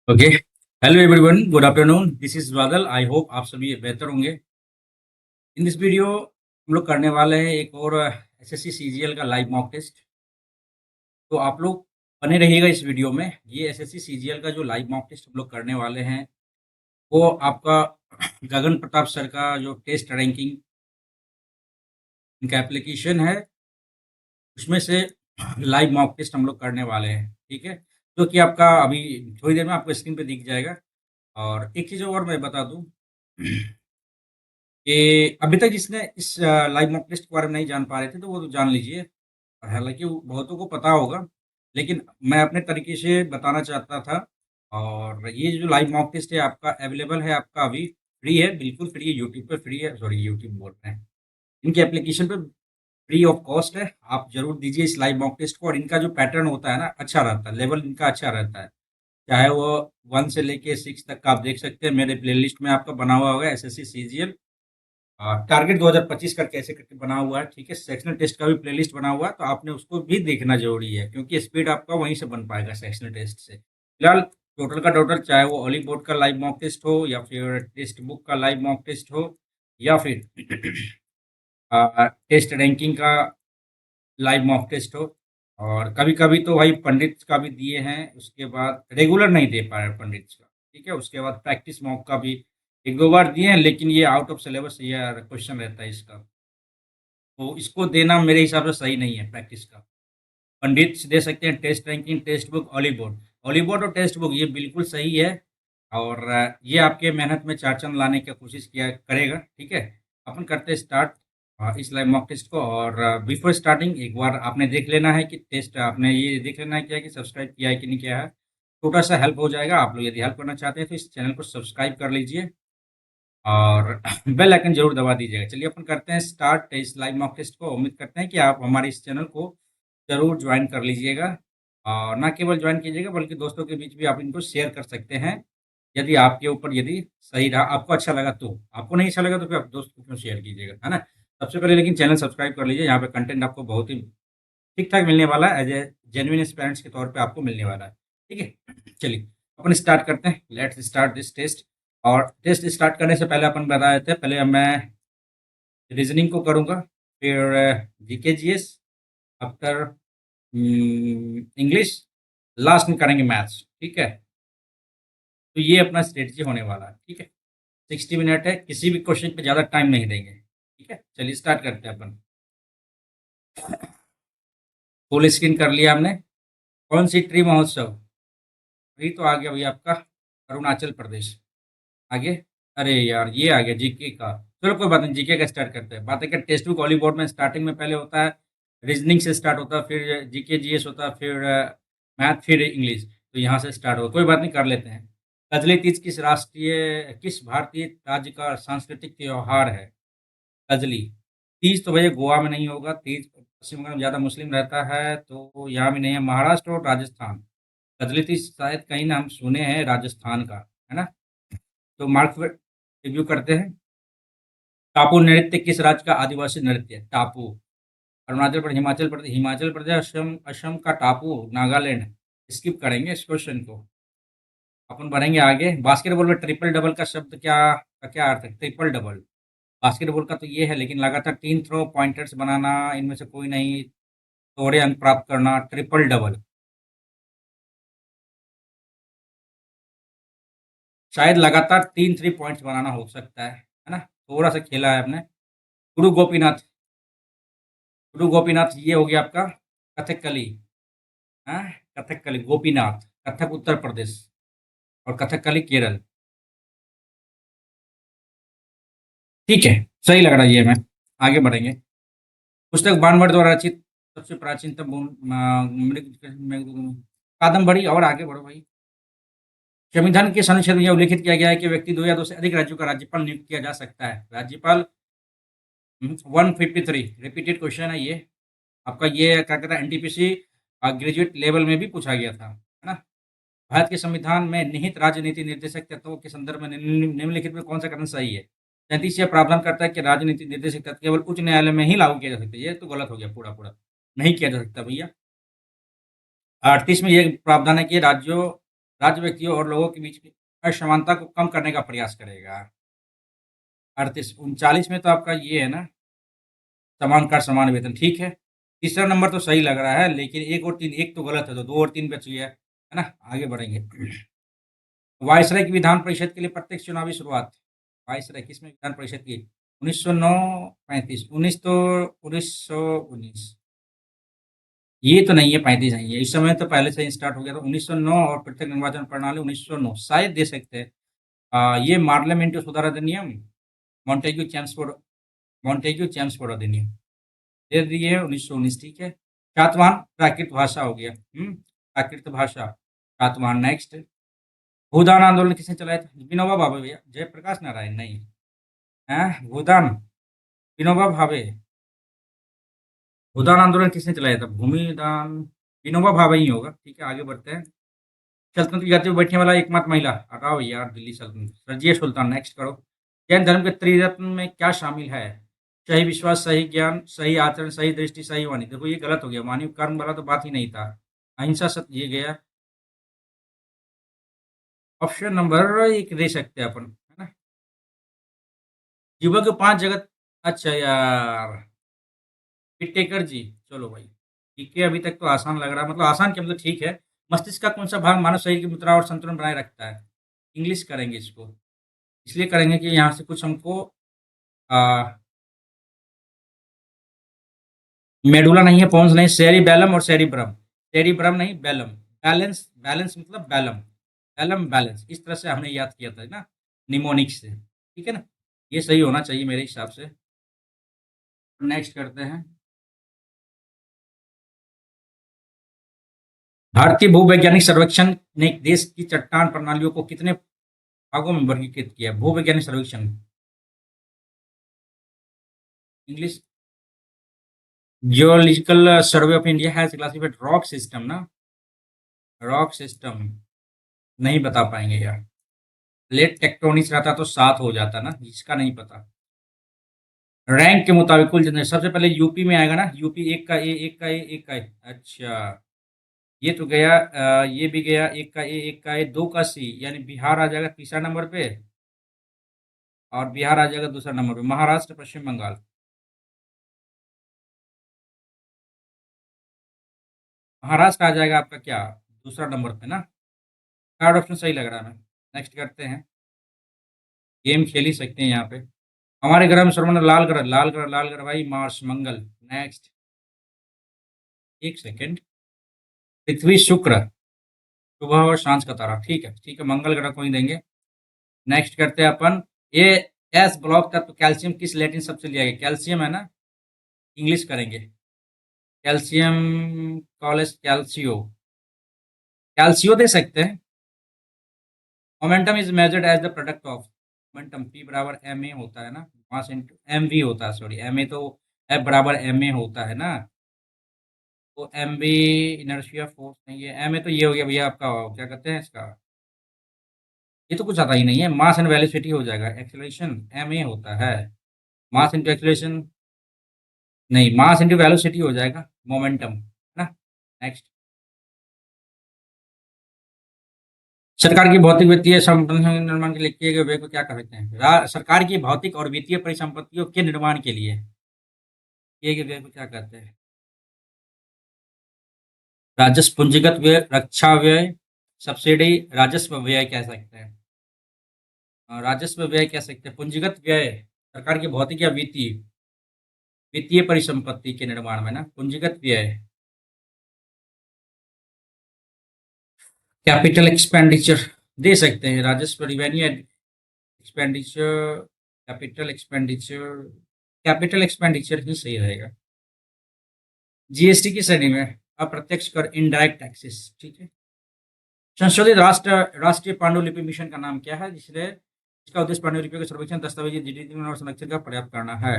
Okay. Hello everyone, good afternoon. This is Badal. I hope आप सभी बेहतर होंगे। इन दिस वीडियो हम लोग करने वाले हैं एक और एसएससी सीजीएल का लाइव मॉक टेस्ट। तो आप लोग बने रहिएगा इस वीडियो में। ये एसएससी सीजीएल का जो लाइव मॉक टेस्ट हम लोग करने वाले हैं वो आपका गगन प्रताप सर का जो टेस्ट रैंकिंग इनका एप्लीकेशन है उसमें से लाइव मॉक टेस्ट हम लोग करने वाले हैं। ठीक है, जो कि आपका अभी थोड़ी देर में आपको स्क्रीन पे दिख जाएगा। और एक चीज़ और मैं बता दूं कि अभी तक जिसने इस लाइव मॉक टेस्ट के बारे में नहीं जान पा रहे थे तो वो तो जान लीजिए। हालाँकि वो बहुतों को पता होगा, लेकिन मैं अपने तरीके से बताना चाहता था। और ये जो लाइव मॉक टेस्ट है आपका अवेलेबल है, आपका अभी फ्री है, बिल्कुल फ्री है, यूट्यूब पे फ्री है। सॉरी, यूट्यूब बोल रहे हैं। इनके एप्लीकेशन पे फ्री ऑफ कॉस्ट है। आप ज़रूर दीजिए इस लाइव मॉक टेस्ट को। और इनका जो पैटर्न होता है ना, अच्छा रहता है, लेवल इनका अच्छा रहता है। चाहे वो 1 से लेके 6 तक का आप देख सकते हैं। मेरे प्लेलिस्ट में आपका बना हुआ होगा एसएससी सीजीएल टारगेट 2025 करके ऐसे करके बना हुआ है। ठीक है, सेक्शनल टेस्ट का भी प्लेलिस्ट बना हुआ है, तो आपने उसको भी देखना जरूरी है क्योंकि स्पीड आपका वहीं से बन पाएगा सेक्शनल टेस्ट से। फिलहाल टोटल का टोटल, चाहे वो ऑली बोर्ड का लाइव मॉक टेस्ट हो या फिर टेस्ट बुक का लाइव मॉक टेस्ट हो या फिर टेस्ट रैंकिंग का लाइव मॉक टेस्ट हो। और कभी कभी तो भाई पंडित का भी दिए हैं, उसके बाद रेगुलर नहीं दे पाए पंडित का। ठीक है, उसके बाद प्रैक्टिस मॉक का भी एक दो बार दिए हैं, लेकिन ये आउट ऑफ सिलेबस ये क्वेश्चन रहता है इसका। तो इसको देना मेरे हिसाब से सही नहीं है प्रैक्टिस का। पंडित दे सकते हैं test ranking, text book, Oliveboard. Oliveboard और टेक्स्ट बुक ये बिल्कुल सही है। और ये आपके मेहनत में चार चांद लाने की कोशिश किया करेगा। ठीक है, अपन करते हैं स्टार्ट इस लाइव मॉक टेस्ट को। और बिफोर स्टार्टिंग एक बार आपने देख लेना है कि टेस्ट आपने ये देख लेना है क्या कि सब्सक्राइब किया है कि नहीं किया है। छोटा सा हेल्प हो जाएगा। आप लोग यदि हेल्प करना चाहते हैं तो इस चैनल को सब्सक्राइब कर लीजिए और बेल आइकन जरूर दबा दीजिएगा। चलिए अपन करते हैं स्टार्ट इस लाइव मॉक टेस्ट को। उम्मीद करते हैं कि आप हमारे इस चैनल को ज़रूर ज्वाइन कर लीजिएगा। और ना केवल ज्वाइन कीजिएगा बल्कि दोस्तों के बीच भी आप इनको शेयर कर सकते हैं। यदि आपके ऊपर यदि सही रहा, आपको अच्छा लगा तो। आपको नहीं अच्छा लगा तो फिर आप दोस्त को क्यों शेयर कीजिएगा, है ना। सबसे पहले लेकिन चैनल सब्सक्राइब कर लीजिए। यहाँ पे कंटेंट आपको बहुत ही ठीक ठाक मिलने वाला है, एज ए जेन्युइन एस्पिरेंट्स के तौर पे आपको मिलने वाला है। ठीक है, चलिए अपन स्टार्ट करते हैं। Let's start this test. और टेस्ट स्टार्ट करने से पहले अपन बता देते हैं, पहले मैं रीजनिंग को करूँगा, फिर GK GS, after English, last में करेंगे मैथ्स। ठीक है, तो ये अपना स्ट्रेटजी होने वाला है। ठीक है, 60 मिनट है, किसी भी क्वेश्चन पे ज़्यादा टाइम नहीं देंगे। ठीक है, चलिए स्टार्ट करते हैं अपन। फुल स्क्रीन कर लिया हमने। कौन सी ट्री महोत्सव, वही तो आ गया भैया आपका अरुणाचल प्रदेश। आगे, अरे यार ये आ गया जीके का। चलो कोई बात नहीं, जीके का स्टार्ट करते हैं। बात है कि टेक्स्ट बुक ऑली बोर्ड में स्टार्टिंग में पहले होता है रीजनिंग से स्टार्ट होता है, फिर जीके जीएस होता है, फिर मैथ, फिर इंग्लिश। तो यहाँ से स्टार्ट होगा, कोई बात नहीं, कर लेते हैं। कजली तीज किस भारतीय राज्य का सांस्कृतिक त्योहार है। कजली तीज तो भैया गोवा में नहीं होगा। तीज पश्चिम बंगाल में ज़्यादा मुस्लिम रहता है, तो यहाँ भी नहीं है। महाराष्ट्र और राजस्थान। कजली तीज शायद कहीं ना हम सुने हैं राजस्थान का, है ना। तो मार्क्स रिव्यू करते हैं। टापू नृत्य किस राज्य का आदिवासी नृत्य है? टापू, अरुणाचल प्रदेश, हिमाचल प्रदेश, असम, असम का टापू, नागालैंड। स्किप करेंगे इस क्वेश्चन को। अपन बढ़ेंगे आगे। बास्केटबॉल में ट्रिपल डबल का शब्द क्या का क्या अर्थ है? ट्रिपल डबल बास्केटबॉल का तो ये है, लेकिन लगातार 3 थ्रो पॉइंटर्स बनाना, इनमें से कोई नहीं, थोड़े अंक प्राप्त करना, ट्रिपल डबल। शायद लगातार 3 3 पॉइंट्स बनाना हो सकता है ना। थोड़ा सा खेला है आपने। गुरु गोपीनाथ, गुरु गोपीनाथ ये हो गया आपका कथकली। हाँ, कथकली गोपीनाथ, कथक उत्तर प्रदेश और कथकली केरल। ठीक है, सही लग रहा है ये। मैं आगे बढ़ेंगे। पुस्तक बानभट्ट द्वारा रचित सबसे प्राचीनतम कादम्बरी। और आगे बढ़ो भाई। संविधान के अनुच्छेद में यह उल्लेखित किया गया है कि व्यक्ति दो या दो से अधिक राज्यों का राज्यपाल नियुक्त किया जा सकता है। राज्यपाल 153 रिपीटेड क्वेश्चन है ये आपका। ये क्या कहता है, एनटीपीसी ग्रेजुएट लेवल में भी पूछा गया था, है ना। भारत के संविधान में निहित राजनीति निर्देशक तत्वों के संदर्भ में निम्नलिखित में कौन सा कथन सही है? 37 यह प्रावधान करता है कि राजनीति निर्देशक तत्व केवल उच्च न्यायालय में ही लागू किया जा सकता है। ये तो गलत हो गया, पूरा पूरा नहीं किया जा सकता भैया। 38 में यह प्रावधान है कि राज्यों राज्य व्यक्तियों और लोगों के बीच की असमानता को कम करने का प्रयास करेगा। 38 39 में तो आपका ये है ना, समान कार्य समान वेतन, ठीक है। तीसरा नंबर तो सही लग रहा है, लेकिन 1 और 3, 1 तो गलत है, तो 2 और 3 बच गया, है ना? आगे बढ़ेंगे। वायसराय की विधान परिषद के लिए प्रत्यक्ष चुनावी शुरुआत। वायसराय किसमें विधान परिषद की? 1909, 35, 19 तो 1919, ये तो नहीं है, 35 नहीं है। इस समय तो पहले से ही स्टार्ट हो गया था। 1909 और प्रत्यक्ष निर्वाचन प्रणाली 1909 शायद दे सकते हैं। ये पार्लियामेंट सुधार अधिनियम, मॉन्टेग्यू चेम्सफोर्ड, मॉन्टेग्यू चेम्सफोर्ड अधिनियम दे दिए 1919, ठीक है। सातवां प्राकृत भाषा हो गया। प्राकृत भाषा, सातवां। नेक्स्ट, भूदान आंदोलन किसने चलाया था? विनोबा भावे भैया, जयप्रकाश नारायण नहीं है। भूदान, विनोबा भावे। भूदान आंदोलन किसने चलाया था? भूमिदान, विनोबा भावे ही होगा, ठीक है। आगे बढ़ते हैं। सल्तनत की गद्दी पर बैठने वाला एकमात्र महिला, हटाओ यार, दिल्ली सल्तनत, रजिया सुल्तान। नेक्स्ट करो। जैन धर्म के त्रिरत्न में क्या शामिल है? सही विश्वास, सही ज्ञान, सही आचरण, सही दृष्टि, सही वाणी। देखो ये गलत हो गया, वाणी कर्म वाला तो बात ही नहीं था। अहिंसा सत्य, ये गया। ऑप्शन नंबर एक दे सकते हैं अपन, है ना? जीवन के 5 जगत, अच्छा यार, टेकर जी, चलो भाई, ठीक है। अभी तक तो आसान लग रहा है, मतलब आसान क्या, मतलब ठीक है। मस्तिष्क का कौन सा भाग मानव शरीर की मुद्रा और संतुलन बनाए रखता है? इंग्लिश करेंगे इसको, इसलिए करेंगे कि यहाँ से कुछ हमको मेडुला नहीं है, पोन्स नहीं, सेरिबैलम और सेरिब्रम। सेरिब्रम नहीं, बैलम। बैलेंस, बैलेंस मतलब बैलम, बैलम बैलेंस, इस तरह से हमने याद किया था ना, निमोनिक्स से, ठीक है ना? ये सही होना चाहिए मेरे हिसाब से। नेक्स्ट करते हैं। भारतीय भूवैज्ञानिक सर्वेक्षण ने देश की चट्टान प्रणालियों को कितने भागों में वर्गीकृत किया? भूवैज्ञानिक सर्वेक्षण, English, geological survey of India has classified rock system ना, रॉक सिस्टम नहीं बता पाएंगे यार। प्लेट टेक्टोनिक्स रहता तो 7 हो जाता ना, जिसका नहीं पता। रैंक के मुताबिक कुल जनसंख्या सबसे पहले यूपी में आएगा ना, यूपी, एक का ए, एक का ए, एक का ए। अच्छा, ये तो गया, ये भी गया, एक का ए, एक का ए, दो का सी, यानी बिहार आ जाएगा तीसरा नंबर पे, और बिहार आ जाएगा दूसरा नंबर पे, महाराष्ट्र, पश्चिम बंगाल। महाराष्ट्र आ जाएगा आपका क्या, दूसरा नंबर पे ना। थर्ड ऑप्शन सही लग रहा है हमें। नेक्स्ट करते हैं। गेम खेल ही सकते हैं यहाँ पे। हमारे ग्रह में सर्वमंगल लाल ग्रह, लाल ग्रह, लाल ग्रह भाई, मार्स, मंगल। नेक्स्ट, एक सेकेंड, पृथ्वी, शुक्र, सुबह और सांझ का तारा, ठीक है, ठीक है, मंगल ग्रह को ही देंगे। नेक्स्ट करते हैं अपन। ये एस ब्लॉक तत्व कैल्शियम किस लैटिन शब्द से लिया गया? कैल्शियम है ना, इंग्लिश करेंगे। कैल्शियम, कॉलेज, कैल्सियो, कैल्सियो दे सकते हैं। Momentum is measured as the product of, momentum P बराबर एम ए होता है ना, मास इंटू एम वी होता है, सॉरी, एम ए तो एफ बराबर एम ए होता है ना, तो एम बी इनर्शिया फोर्स नहीं है, एम ए तो ये हो गया भैया आपका, क्या कहते हैं इसका, ये तो कुछ आता ही नहीं है, मास एंड वेलोसिटी हो जाएगा, एक्सेलरेशन एम ए होता है, मास इंटू एक्सेलरेशन नहीं, मास इंटू वेलोसिटी हो जाएगा, मोमेंटम, है ना। नेक्स्ट, सरकार की भौतिक वित्तीय संपत्तियों के निर्माण के लिए किए गए व्यय को क्या कहते हैं? सरकार की भौतिक और वित्तीय परिसंपत्तियों के निर्माण के लिए किए गए व्यय को क्या कहते हैं? राजस्व, पूंजीगत व्यय, रक्षा व्यय, सब्सिडी, राजस्व व्यय कह सकते हैं। राजस्व व्यय कह सकते हैं, पूंजीगत व्यय सरकार की भौतिक या वित्तीय, वित्तीय परिसंपत्ति के निर्माण में ना, पूंजीगत व्यय। कैपिटल एक्सपेंडिचर दे सकते हैं, राजस्व, revenue expenditure, capital expenditure, capital expenditure ही सही रहेगा। जीएसटी की श्रेणी में अप्रत्यक्ष कर, इनडायरेक्ट टैक्सेस, ठीक है। संशोधित राष्ट्रीय पांडुलिपि मिशन का नाम क्या है, जिसने इसका उद्देश्य पांडुलिपियों के सर्वेक्षण, दस्तावेजी, डिजिटल और संरक्षण का प्रयास करना है?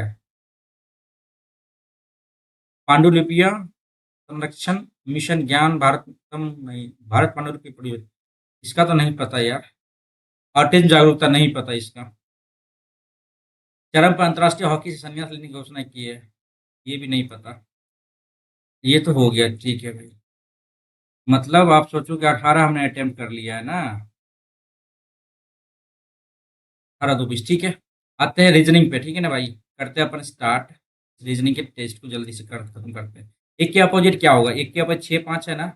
पांडुलिपियां संरक्षण मिशन, ज्ञान भारतम नहीं, भारत पांडुलिपि परियोजना, इसका तो नहीं पता यार। ऑटिज्म जागरूकता नहीं पता इसका। चरम पर अंतर्राष्ट्रीय हॉकी से संन्यास लेने की घोषणा की है, ये भी नहीं पता। ये तो हो गया, ठीक है भाई। मतलब आप सोचो कि 18 हमने अटेम्प्ट कर लिया है ना। 18 दो 20, ठीक है। आते हैं रीजनिंग पे, ठीक है ना भाई। करते हैं अपन स्टार्ट। रीजनिंग के टेस्ट को जल्दी से कर खत्म करते हैं। एक के अपोजिट क्या होगा? एक के अपोजिट 6 5 है ना।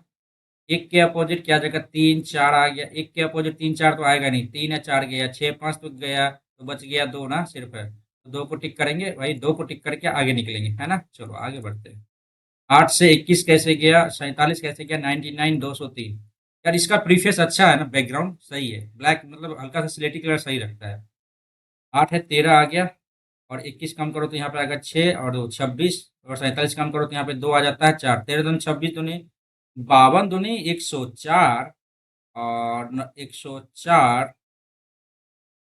एक के अपोजिट क्या जगह 3 4 आ गया। एक के अपोजिट 3 4 तो आएगा नहीं, 3 या 4 गया, 6 5 तो गया, तो बच गया 2 ना सिर्फ है, तो 2 को टिक करेंगे भाई, 2 को टिक करके आगे निकलेंगे, है ना। चलो आगे बढ़ते हैं। 8 से 21 कैसे गया, 47 कैसे गया, 99 203। यार इसका प्रीफेस अच्छा है ना, बैकग्राउंड सही है, ब्लैक मतलब हल्का सा स्लेटी कलर सही रखता है। 8 है 13 आ गया, और 21 कम करो तो यहाँ पे आएगा 6 और 2 26, और 47 कम करो तो यहाँ पे 2 आ जाता है 4, 13 दूनी 26 दूनी 52 दूनी 104, और 104,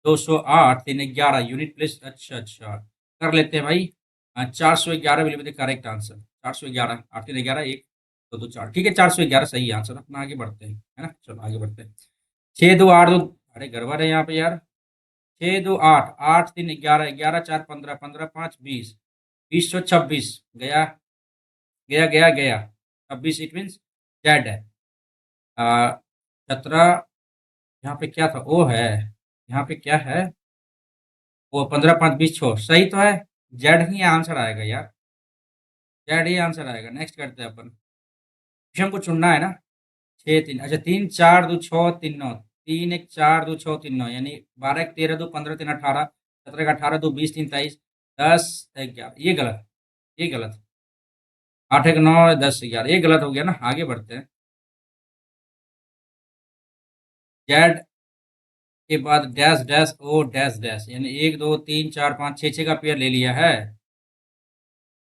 208, 311 यूनिट प्लेस। अच्छा अच्छा, कर लेते हैं भाई। 411 will be the correct answer. 411, 8 3 11 1 2 2 4, ठीक है, 411 सही आंसर। अपना आगे बढ़ते हैं, है ना। चलो आगे बढ़ते हैं। 6 2 8 2, अरे गड़बड़ है यहाँ पे यार। 6 2 8, 8 3 11, 11 4 15, 15 5 20, 20 26 गया, गया गया गया। 26 इट मीन्स जेड है। 17, यहाँ पे क्या था, ओ है। यहाँ पे क्या है, वो 15 5 20 6 सही तो है। जेड ही आंसर आएगा यार, जेड ही आंसर आएगा। नेक्स्ट करते हैं अपन। ऑप्शन को चुनना है ना। 6 3, अच्छा 3 4 2 6 3 9, 3 1 4 2 6 3 9, यानी 12 1 13 2 15 3 18, 17 1 18 2 20 3 23, 10 11, ये गलत, ये गलत। 8 1 9 10 11, ये गलत हो गया ना। आगे बढ़ते हैं। जेड के बाद dash dash O dash dash, यानी 1 2 3 4 5 6, 6 का पेयर ले लिया है।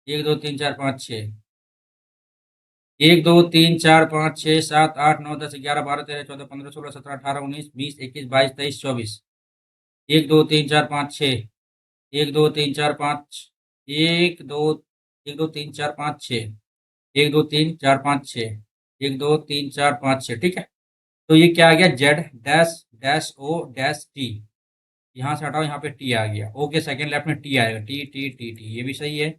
1 2 3 4 5 6, 1 2 3 4 5 6 7 8 9 10 11 12 13 14 15 16 17 18 19 20 21 22 23 24, 1 2 3 4 5, 1 2 1 2 3 4 5 6, 1 2 3 4 5 6, 1 2 3 4 5 6, ठीक है। तो ये क्या आ गया, Z dash dash O dash T. यहाँ से हटाओ, यहाँ पे टी आ गया। ओ के सेकंड लेफ्ट में टी आएगा, टी टी टी टी, ये भी सही है।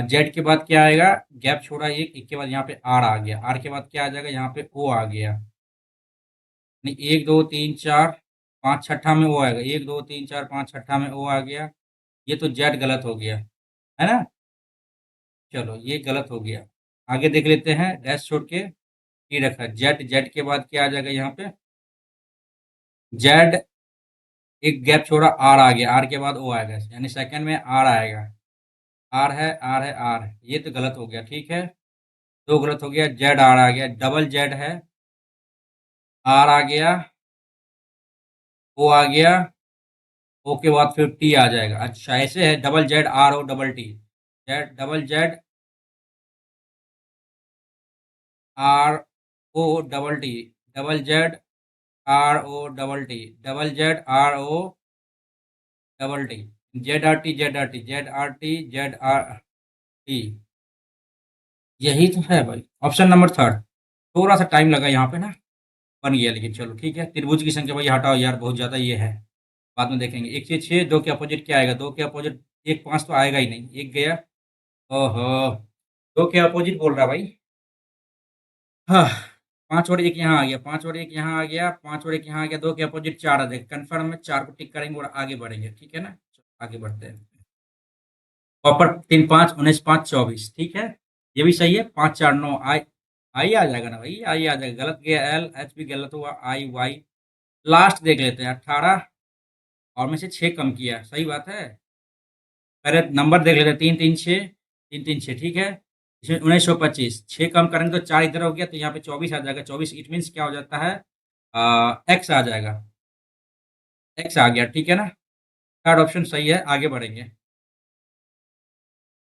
जेड के बाद क्या आएगा, गैप छोड़ा एक, एक के बाद यहाँ पे आर आ गया, आर के बाद क्या आ जाएगा, यहाँ पे ओ आ गया। नहीं, 1 2 3 4 5 छठा में ओ आएगा, 1 2 3 4 5 छठा में ओ आ गया। ये तो जेड गलत हो गया, है ना। चलो ये गलत हो गया। आगे देख लेते हैं, डैश छोड़ के टी रखा है। जेड, जेड के बाद क्या आ जाएगा यहाँ पे, जेड एक गैप छोड़ा आर आ गया, आर के बाद ओ आएगा, यानी सेकंड में आर आएगा। आर है आर है आर है, ये तो गलत हो गया, ठीक है। दो गलत हो गया। जेड आर आ गया, डबल जेड है, आर आ गया, ओ आ गया, ओ के बाद फिर टी आ जाएगा। अच्छा ऐसे है, double Z R O double T, Z double Z R O double T, double Z R O double T, double Z R O double T, Z R T Z R T Z R T Z R T, यही तो है भाई। Option number third. थोड़ा सा time लगा यहाँ पे ना, बन गया, लेकिन चलो ठीक है। त्रिभुज की संख्या भाई हटाओ यार, बहुत ज्यादा ये है, बाद में देखेंगे। 1 6 6, 2 के अपोजिट क्या आएगा, 2 के अपोजिट 1 5 तो आएगा ही नहीं, एक गया। ओहो, 2 के अपोजिट बोल रहा भाई। हाँ, 5 और 1 यहाँ आ गया, 5 और 1 यहाँ आ गया, 5 और 1 यहाँ आ गया, 2 के अपोजिट 4 आ जाएगा। कन्फर्म में 4 को टिक करेंगे और आगे बढ़ेंगे, ठीक है ना। चलो, आगे बढ़ते हैं। कॉपर 3 5 19 5 24, ठीक है। ये भी सही है। 5 4 9 आई, आई आ जाएगा ना भाई, आई आ जाएगा। गलत गया एल, एच भी गलत हुआ, आई वाई। लास्ट देख लेते हैं, 18 और में से 6 कम किया, सही बात है। पहले नंबर देख लेते हैं, 3 3 6, 3 3 6, ठीक है। इसमें 1925, 6 कम करेंगे तो 4 इधर हो गया, तो यहाँ पे 24 आ जाएगा। 24 इट मीन्स क्या हो जाता है, एक्स आ जाएगा, एक्स आ गया, ठीक है ना। थर्ड ऑप्शन सही है, आगे बढ़ेंगे।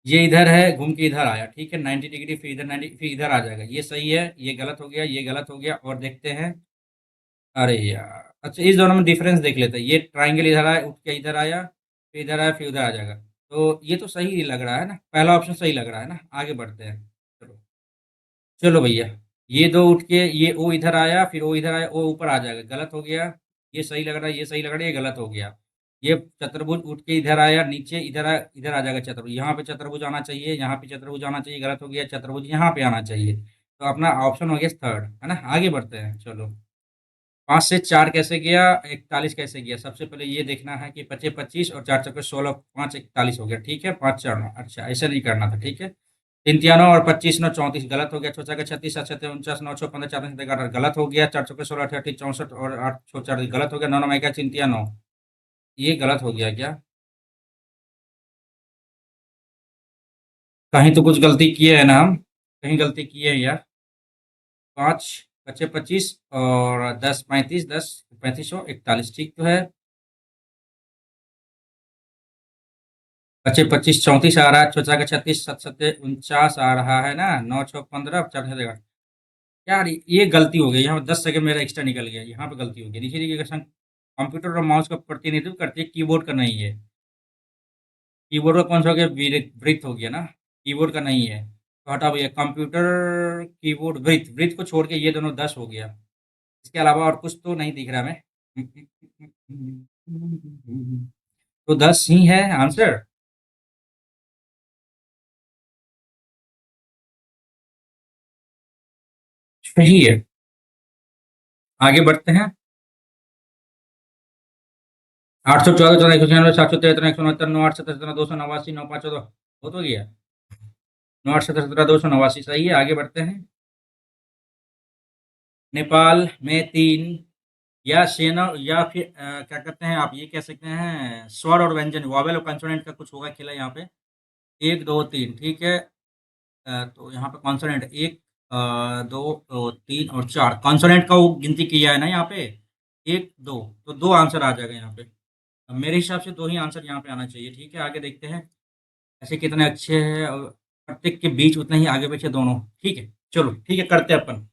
ये इधर है, घूम के इधर आया, ठीक है, 90 डिग्री, फिर इधर 90, फिर इधर आ जाएगा, ये सही है। ये गलत हो गया, ये गलत हो गया, और देखते हैं। अरे यार, अच्छा इस दोनों में डिफरेंस देख लेते हैं। ये ट्राइंगल इधर आया, उठ के इधर आया, फिर इधर आया, फिर उधर आ जाएगा। तो ये तो सही लग रहा है ना, पहला ऑप्शन सही लग रहा है ना। आगे बढ़ते हैं। चलो, चलो भैया। ये दो उठ के, ये ओ इधर आया, फिर ओ इधर आया, ओ ऊपर आ जाएगा, गलत हो गया। ये सही लग रहा है, ये सही लग रहा है, ये गलत हो गया। ये चतुर्भुज उठ के इधर आया, नीचे इधर आ जाएगा चतुर्भुज। यहाँ पे चतुर्भुज आना चाहिए, यहाँ पे चतुर्भुज आना चाहिए, गलत हो गया। चतुर्भुज यहाँ पे आना चाहिए। तो अपना ऑप्शन हो गया थर्ड, है ना। आगे बढ़ते हैं, चलो। 5 से 4 कैसे गया, 41 कैसे गया, सबसे पहले ये देखना है कि 25 और 4 चौके 16, 5 41 हो गया, ठीक है। 5 4 9, अच्छा ऐसे नहीं करना था, ठीक है। 3 तिया 9 और 25 9 34 गलत हो गया। 6 6 36 7 7 49 11 गलत हो गया। 4 चौके 16 18 64 और 8 6 4 गलत हो गया। 9 9 में क्या, 3 तिया 9, ये गलत हो गया क्या? कहीं तो कुछ गलती किए है ना हम, कहीं गलती किए हैं यार। 5 बचे 25 और 10 35, 10 35 41, ठीक तो है। बचे 25 34 आ रहा है। 6 4 36 7 7 49 आ रहा है ना। 9 6 15 4 6 यार ये गलती हो गई यहाँ पे। 10 सेकंड मेरा एक्स्ट्रा निकल गया, यहाँ पे गलती हो गई। देखिए देखिए कैसा, कंप्यूटर और माउस का प्रतिनिधित्व करती है, कीबोर्ड का नहीं है। कीबोर्ड का कौन सा हो गया, वृत्त हो गया ना, कीबोर्ड का नहीं है। तो हटा भैया, कंप्यूटर कीबोर्ड वृत्त, वृत्त को छोड़ के ये दोनों 10 हो गया। इसके अलावा और कुछ तो नहीं दिख रहा मैं। तो 10 ही है आंसर। सही है। आगे बढ़ते हैं। 814 14 196 713 169 8 17 289 9 5 14, हो तो गया। 9 8 17 17 289, सही है। आगे बढ़ते हैं। नेपाल में 3 या सेना या फिर क्या कहते हैं आप, ये कह सकते हैं स्वर और व्यंजन, वॉवेल और कंसोनेंट का कुछ होगा खेला यहाँ पे। 1 2 3, ठीक है। तो यहाँ पे कॉन्सोनेंट 1 2 3 और 4, कॉन्सोनेंट का वो गिनती किया है ना यहाँ पे। 1 2, तो 2 आंसर आ जाएगा यहाँ पे। अब मेरे हिसाब से 2 ही आंसर यहाँ पे आना चाहिए, ठीक है। आगे देखते हैं ऐसे कितने अच्छे हैं, और प्रत्येक के बीच उतने ही आगे पीछे दोनों, ठीक है। चलो ठीक है, करते हैं अपन।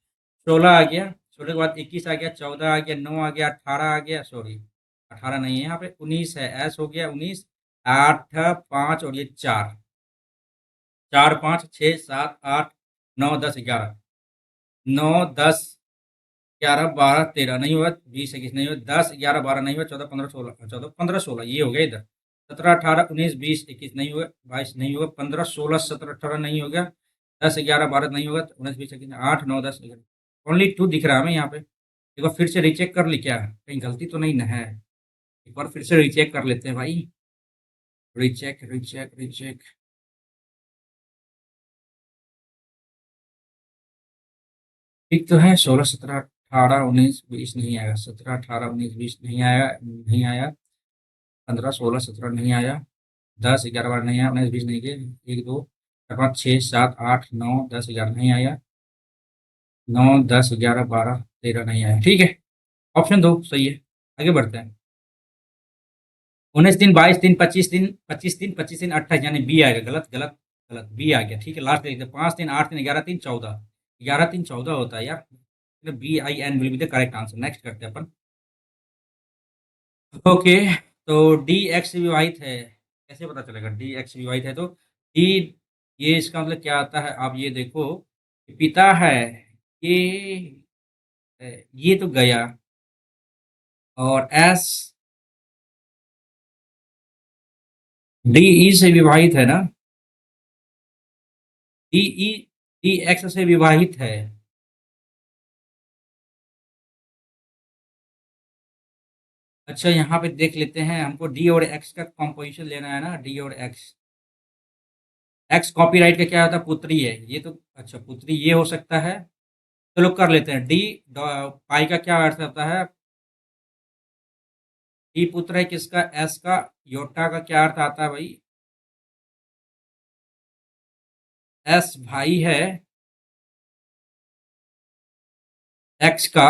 16 आ गया, 16 के बाद 21 आ गया, 14 आ गया, 9 आ गया, 18 आ गया, सॉरी 18 नहीं है यहाँ पे, 19 है, एस हो गया 19, 8 5 और ये 4, 4 5 6 7 8 9 10 11, 9 10 11 12 13 नहीं हुआ, 20 21 नहीं हुआ, 10 11 12 नहीं हुआ, 14 15 16, 14 15 16 ये हो गया इधर। 17 18 19 20 21 नहीं हुआ, 22 नहीं हुआ, 15 16 17 18 नहीं हो गया, 10 11 12 नहीं होगा, 19 20 21 8 9 10 11, ओनली 2 दिख रहा है हमें यहाँ पे। एक बार फिर से रीचेक कर ली क्या, कहीं गलती तो नहीं ना है? एक बार फिर से रीचेक कर लेते हैं भाई। Recheck recheck recheck. ठीक तो है। 16 17 18 19 20 नहीं आया, 17 18 19 20 नहीं आया, नहीं आया। 15 16 17 नहीं आया, 10 11 12 नहीं आया, 19 20 नहीं गए। 1 2 4 5 6 7 8 9 10 11 नहीं आया, 9 10 11 12 13 नहीं आया, ठीक है। ऑप्शन 2 सही है। आगे बढ़ते हैं। 19 3 22 3 25 3 25 3 25 3 28, यानी बी आएगा। गलत गलत गलत, बी आ गया, ठीक है। लास्ट देखते हैं। 5 3 8 3 11 3 14, 11 3 14 होता है यार। B I N will be the correct answer. Next करते हैं अपन। ओके, तो डी एक्स विवाहित है, कैसे पता चलेगा डी एक्स विवाहित है? तो डी, ये इसका मतलब क्या आता है, आप ये देखो कि पिता है, ये ये तो गया। और एस, डी ई से विवाहित है ना, डी ई, डी एक्स से विवाहित है। अच्छा यहाँ पे देख लेते हैं, हमको डी और एक्स का कॉम्पोजिशन लेना है ना, डी और एक्स। एक्स कॉपीराइट का क्या होता है, पुत्री है ये तो, अच्छा पुत्री ये हो सकता है। चलो कर लेते हैं डी। पाई का क्या अर्थ होता है, डी पुत्र है किसका, एस का। योटा का क्या अर्थ आता है भाई, एस भाई है एक्स का।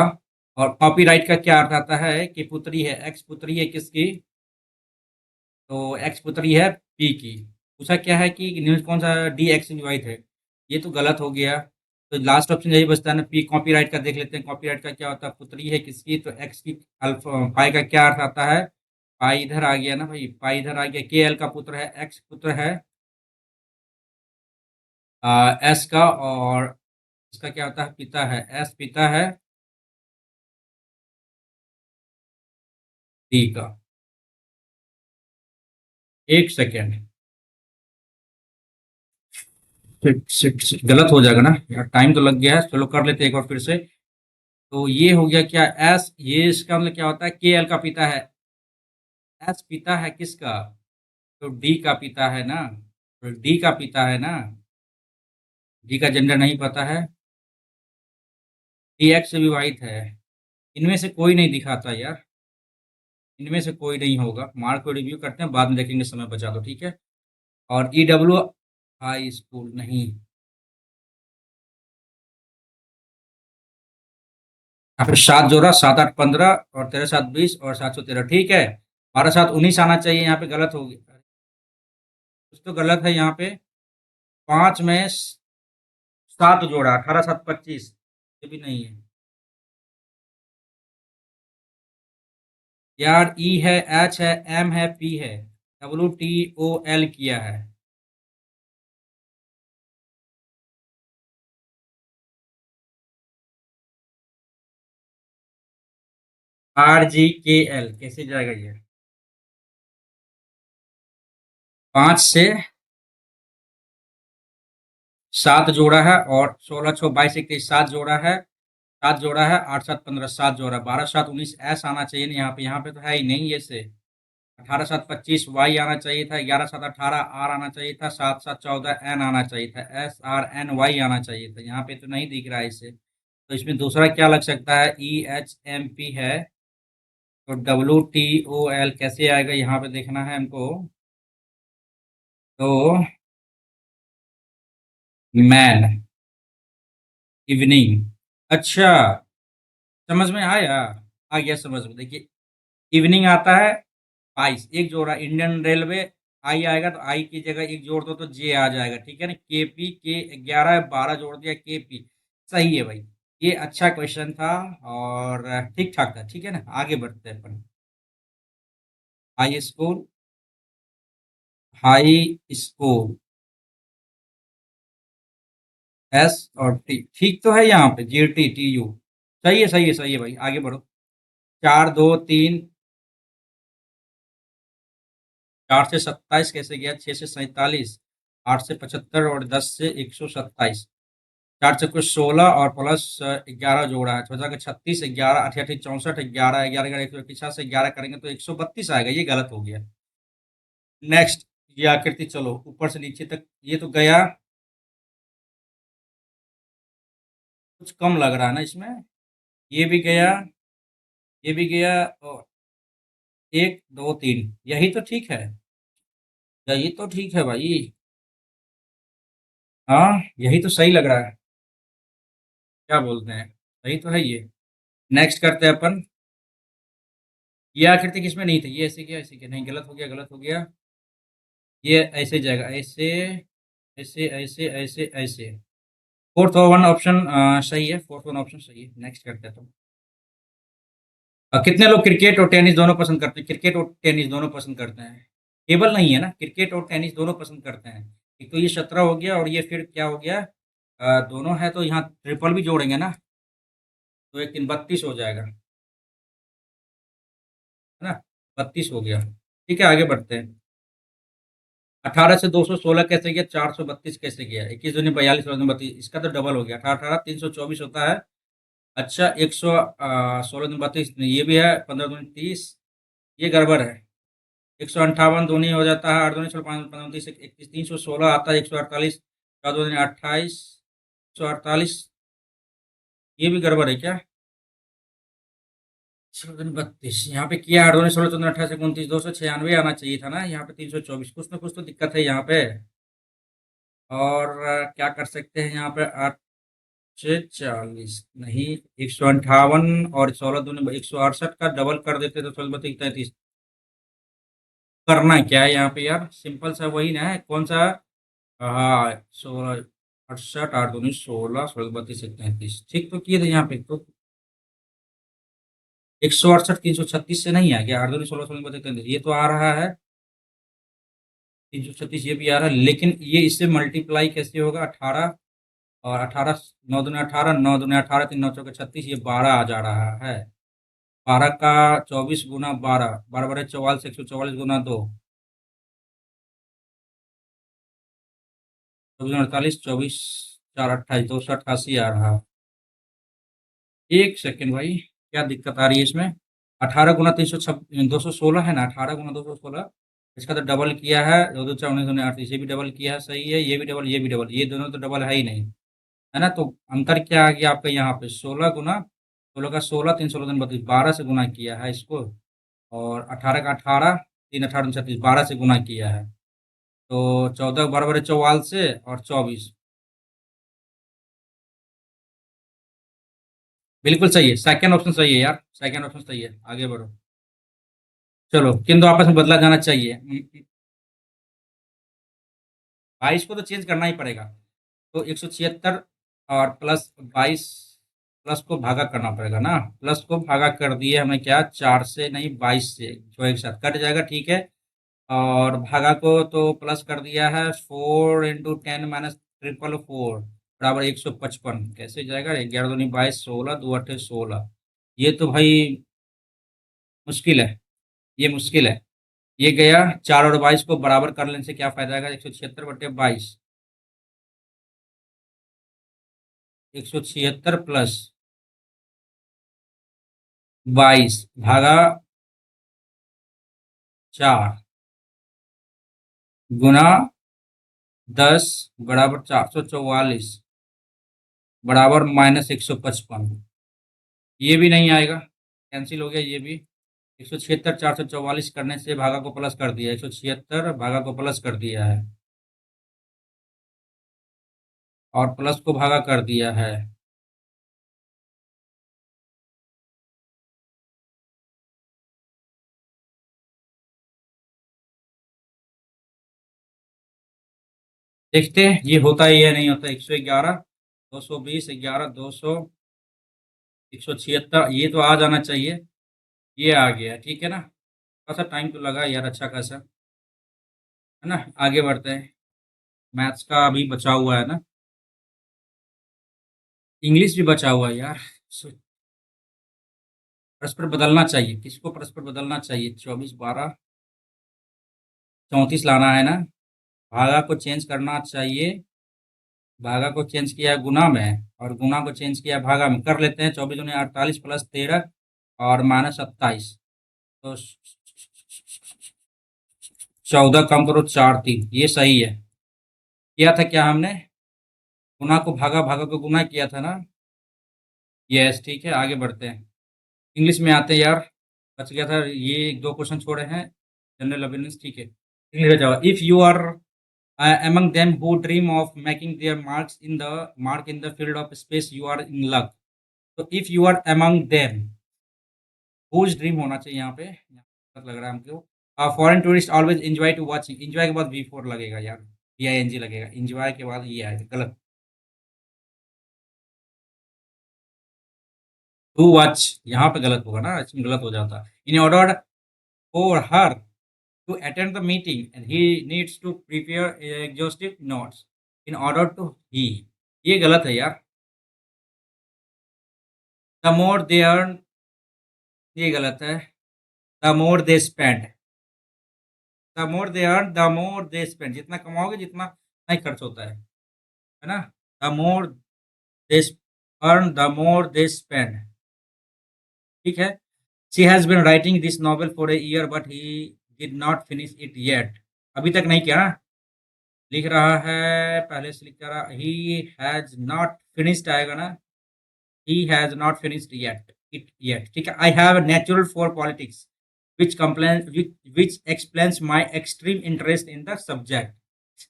और कॉपीराइट का क्या अर्थ आता है कि पुत्री है, एक्स पुत्री है किसकी, तो एक्स पुत्री है पी की। पूछा क्या है कि न्यूज कौन सा, डी एक्स डिवाइड है, ये तो गलत हो गया। तो लास्ट ऑप्शन यही बचता है ना, पी। कॉपीराइट का देख लेते हैं, कॉपीराइट का क्या होता है, पुत्री है किसकी, तो एक्स की। अल्फा पाई का क्या अर्थ आता है, पाई इधर आ गया ना भाई, पाई इधर आ गया, के एल का पुत्र है, एक्स पुत्र है एस का। और इसका क्या होता है, पिता है, एस पिता है डी का। एक सेकेंड। शिट गलत हो जाएगा ना यार, टाइम तो लग गया है, चलो कर लेते हैं एक बार फिर से। तो ये हो गया क्या, एस, ये इसका मतलब क्या होता है, के एल का पिता है। एस पिता है किसका, तो डी का पिता है ना, तो डी का पिता है ना, डी का जेंडर नहीं पता है, डी एक्स से विवाहित है। इनमें से कोई नहीं दिखाता यार, इनमें से कोई नहीं होगा, मार्क को रिव्यू करते हैं, बाद में देखेंगे, समय बचा दो, ठीक है। और ई डब्ल्यू हाई स्कूल नहीं, यहाँ पे 7 जोड़ा, 7 8 15 और 13 7 20 और 713, ठीक है। 12 7 19 आना चाहिए, यहाँ पे गलत हो गया, कुछ तो गलत है यहाँ पे। 5 में 7 जोड़ा, 18 7 25, ये भी नहीं है यार। ई है, एच है, एम है, पी है, डब्ल्यू टी ओ एल किया है। आर जी के एल कैसे जाएगा ये। 5 से 7 जोड़ा है, और 16 6 22 21 7 जोड़ा है, 7 जोड़ा है, 8 7 15 7 जोड़ा, 12 7 19 एस आना चाहिए ना यहाँ पे तो है ही नहीं ये से। 18 7 25 वाई आना चाहिए था, 11 7 18 आर आना चाहिए था, 7 7 14 एन आना चाहिए था, एस आर एन वाई आना चाहिए था, यहाँ पे तो नहीं दिख रहा है इसे। तो इसमें दूसरा क्या लग सकता है, ई एच एम पी है, तो डब्ल्यू टी ओ एल कैसे आएगा यहाँ पे देखना है हमको। तो मैन, इवनिंग, अच्छा, समझ में आया, आ गया समझ में, देखिए इवनिंग आता है 22, एक जोड़ा इंडियन रेलवे, आई आएगा तो आई की जगह एक जोड़ दो तो जे आ जाएगा, ठीक है ना, के पी के 11 12 जोड़ दिया के पी, सही है भाई। ये अच्छा क्वेश्चन था, और ठीक ठाक था, ठीक है ना, आगे बढ़ते हैं अपन। High school, high school, S और टी ठीक तो है यहाँ पे, जी टी टी यू, सही है सही है सही है भाई, आगे बढ़ो। 4 2 3, 4 से 27 कैसे गया, 6 से 47, 8 से 75 और 10 से 127, 4 चक्कर 16 और प्लस 11 जोड़ा है, चौदह का 36, 11 अठे 64, 11 11 एक सौ इक्कीस से 11 करेंगे तो 132 आएगा, ये गलत हो गया। नेक्स्ट, ये आकृति चलो ऊपर से नीचे तक, ये तो गया, कुछ कम लग रहा है ना इसमें, ये भी गया, ये भी गया, और 1 2 3 यही तो ठीक है, यही तो ठीक है भाई। हाँ यही तो सही लग रहा है, क्या बोलते हैं, सही तो है ये। नेक्स्ट करते हैं अपन, ये आकृति किसमें नहीं थी, ये ऐसे किया ऐसे किया, नहीं गलत हो गया गलत हो गया, ये ऐसे जाएगा, ऐसे ऐसे ऐसे ऐसे ऐसे। फोर्थ वन ऑप्शन सही है, फोर्थ वन ऑप्शन सही है, नेक्स्ट करते हैं तो। कितने लोग क्रिकेट और टेनिस दोनों पसंद करते हैं, क्रिकेट और टेनिस दोनों पसंद करते हैं, केवल नहीं है ना, क्रिकेट और टेनिस दोनों पसंद करते हैं। एक तो ये 17 हो गया, और ये फिर क्या हो गया, दोनों है तो यहाँ ट्रिपल भी जोड़ेंगे ना, तो एक 32 हो जाएगा, है ना, 32 हो गया, ठीक है, आगे बढ़ते हैं। 18 से 216 कैसे गया, 432 कैसे गया, 21 दूनी 42 और 32, इसका तो डबल हो गया, 18 18 324 होता है। अच्छा, 116 दूनी 32, ये भी है, 15 दूनी 30, ये गड़बड़ है। 158 दूनी हो जाता है, 8 दूनी 16 5 15 30 31, 316 आता है, 148, 4 दूनी 28, 148, ये भी गड़बड़ है क्या, 32 यहाँ पे किया, 8 दूनी 16 14 28 29 296 आना चाहिए था ना, यहाँ पे 324, कुछ ना कुछ तो दिक्कत है यहाँ पे। और क्या कर सकते हैं यहाँ पे, 8 से 40 नहीं, 158 और 16 दूनी 168 का डबल कर देते तो 16 32 33, करना क्या है यहाँ पे यार, सिंपल सा वही ना है, कौन सा, हाँ 16 68 8 दूनी 16 16 32 33, ठीक तो किए थे यहाँ पे तो। 168 336 से नहीं आ गया, 8 दूनी 16 16 32 33, ये तो आ रहा है, 336 ये भी आ रहा है, लेकिन ये इससे मल्टीप्लाई कैसे होगा, 18 और 18, 9 दूनी 18, 9 दूनी 18, 3 9 चौके 36, ये 12 आ जा रहा है। 12 का 24 गुना 12, 12 12 44, 144 गुना 2, 24 24 4 28 288 आ रहा। एक सेकेंड भाई, क्या दिक्कत आ रही है इसमें? 18 गुना 216 है ना, 18 गुना 216, इसका तो डबल किया है, 2 2 4 19 19 38, ये भी डबल किया है, सही है, ये भी डबल, ये भी डबल, ये दोनों तो डबल है ही नहीं, है ना। तो अंतर क्या आ गया आपका यहाँ पे? 16 का 16, 3 16 32, 12 से गुना किया है इसको, और 18 का 18, 3 18 36, 12 से गुना किया है, तो 14 बराबर है 44 से, और 24। बिल्कुल सही है, सेकंड ऑप्शन सही है यार, सेकंड ऑप्शन सही है, आगे बढ़ो। चलो, किंतु आपस में बदला जाना चाहिए। 22 को तो चेंज करना ही पड़ेगा, तो 176 और प्लस 22, प्लस को भागा करना पड़ेगा ना, प्लस को भागा कर दिए हमें क्या, 4 से नहीं 22 से, जो एक साथ कट जाएगा, ठीक है। और भागा को तो प्लस कर दिया है, 4 × 10 - 4 बराबर 155, कैसे जाएगा? 11 दूनी 22, 16 2 8 16, ये तो भाई मुश्किल है, ये मुश्किल है। ये गया, 4 और 22 को बराबर कर लेने से क्या फायदा आएगा? 176/22, 176 प्लस 22 भागा 4 गुना 10 बराबर 444 बराबर -155, ये भी नहीं आएगा, कैंसिल हो गया ये भी। 176 444 करने से भागा को प्लस कर दिया, 176 भागा को प्लस कर दिया है, और प्लस को भागा कर दिया है। देखते हैं ये होता है या नहीं होता। 111 220 11 200 176, ये तो आ जाना चाहिए, ये आ गया, ठीक है ना। थोड़ा सा टाइम तो लगा यार, अच्छा खासा, है ना। आगे बढ़ते हैं, मैथ्स का अभी बचा हुआ है ना, इंग्लिश भी बचा हुआ है यार। परस्पर बदलना चाहिए, किसको परस्पर बदलना चाहिए? 24 12 34 लाना है ना, भागा को चेंज करना चाहिए, भागा को चेंज किया है गुना में, और गुना को चेंज किया है भागा में, कर लेते हैं। 24 दूनी 48 प्लस 13 और -27, तो 14 कम करो 4 3, ये सही है। किया था क्या हमने? गुना को भागा, भागा को गुना किया था ना। यस, ठीक है, आगे बढ़ते हैं, इंग्लिश में आते हैं यार। बच गया था ये, एक दो क्वेश्चन छोड़े हैं, जनरल अवेयरनेस, ठीक है। इंग्लिश में जाओ। If you are among them who dream of making their mark in the field of space, you are in luck. तो if you are among them, whose dream होना चाहिए यहाँ पे, पता लग रहा है हमको। Foreign tourist always enjoy to watching, enjoy के बाद V4 लगेगा यार, VING लगेगा, एंजॉय के बाद ये आएगा, गलत। टू वॉच यहाँ पे गलत होगा ना, इसमें गलत हो जाता। In order for her to attend the meeting and he needs to prepare exhaustive notes in order to he, ये गलत है यार। द मोर दे अर्न, ये गलत है। The more they spend, the more they earn the more they spend, जितना कमाओगे जितना नहीं खर्च होता है ना। The more they earn the more they spend, ठीक है। She has been writing this novel for a year but he did not finish it yet, अभी तक नहीं किया ना, लिख रहा है, पहले से लिख रहा, ही हैज नॉट फिनिश्ड आएगा ना, he has not finished yet, ठीक है। I have a natural for politics which explains my extreme interest in the subject.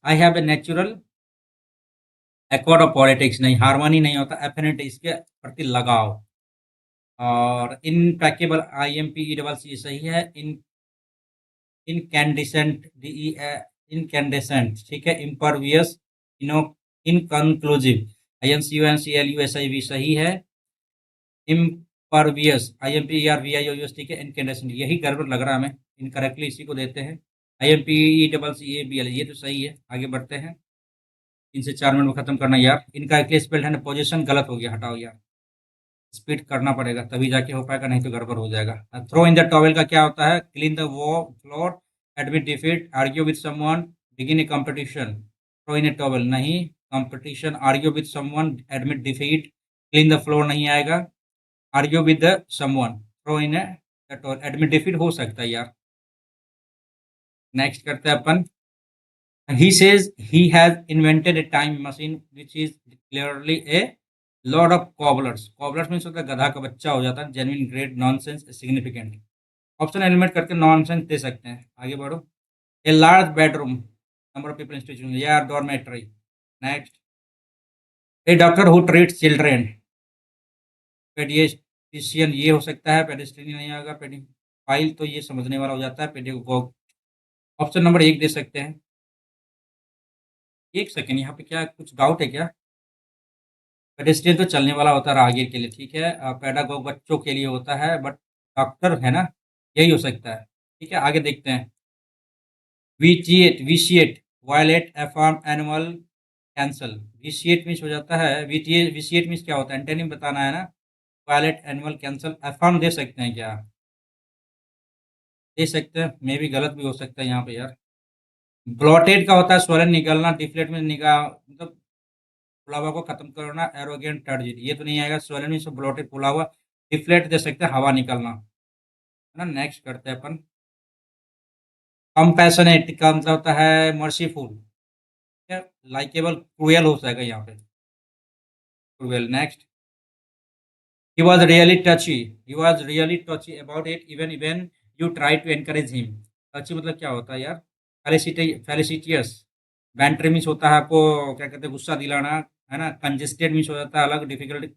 I have a natural accord of politics, नहीं, हारमोनी नहीं होता, affinity, इसके प्रति लगाव। और इनप्रैक्टिकल IMP डबल सी सही है। इनकैंडिसेंट इनकैंडिसेंट, ठीक है। इम्परवियस, इनो इनकंक्लूसिव, INCUNCLUSIV सही है। इम्परवियस, IMPERVIOUS, ठीक है। इनकैंडेसेंट, यही गड़बड़ लग रहा है हमें, इनकरेक्टली इसी को देते हैं। IMPECCABL, ये तो सही है, आगे बढ़ते हैं। 3 से 4 मिनट में खत्म करना यार। इनकरेक्टली स्पेल्ड है, पोजीशन गलत हो गया, हटाओ यार, स्पीड करना पड़ेगा तभी जाके हो पाएगा, नहीं तो गड़बड़ हो जाएगा। थ्रो इन द टॉवेल का क्या होता है? Clean the floor, admit defeat, argue with someone, begin a competition, throw in a towel नहीं, competition, argue with someone, admit defeat, clean the floor नहीं आएगा, argue with someone, throw in a towel, admit defeat हो सकता है यार। Next करते हैं अपन, he says he has invented a time machine which is clearly a lot of cobblers, cobblers means होता है गधा का बच्चा हो जाता है, genuine, great, nonsense, significant, option eliminate करके नॉनसेंस दे सकते हैं। आगे बढ़ो, A large bedroom, number of people institution या dormitory. Next, a doctor who treats children, paediatrician ये हो सकता है, पेडिस्ट्रियन नहीं आएगा, पेडिफाइल तो ये समझने वाला हो जाता है, पेडिगोग। ऑप्शन नंबर 1 दे सकते हैं। एक सेकेंड, यहाँ पे क्या कुछ डाउट है क्या? पेडेस्ट्रियन तो चलने वाला होता है राहगीर के लिए, ठीक है। पेडागोग बच्चों के लिए होता है, बट डॉक्टर है ना, यही हो सकता है। ठीक है, आगे देखते हैं। Vitiate, violate, affirm, annul, cancel. Vitiate means हो जाता है, विशिएट मीन्स क्या होता है, एंटोनिम बताना है ना। वायलेट, एनुअल, कैंसल, अफर्म दे सकते हैं क्या? दे सकते हैं, मे भी गलत भी हो सकता है यहाँ पे यार। ब्लॉटेड का होता है स्वलन निकलना, डिफ्लेट में निगाह मतलब फुलावा को खत्म करना, एरोगेंट, टर्जिट, ये तो नहीं आएगा। स्वलन मीन्स ब्लॉटेड, फुला हुआ। डिफ्लेट दे सकते हैं, हवा निकलना, है ना। नेक्स्ट करते हैं अपन, कंपैशनेट का मतलब होता है मर्सीफुल, लाइकेबल, क्रूएल हो जाएगा यहाँ पे, cruel. Next, he was really touchy, he was really touchy about it even you try to encourage him। touchy मतलब क्या होता है यार? फेलिसिटियस, बैंटर मीन्स होता है आपको क्या कहते हैं, गुस्सा दिलाना, है ना। कंजेस्टेड मीन्स हो जाता है अलग, difficult.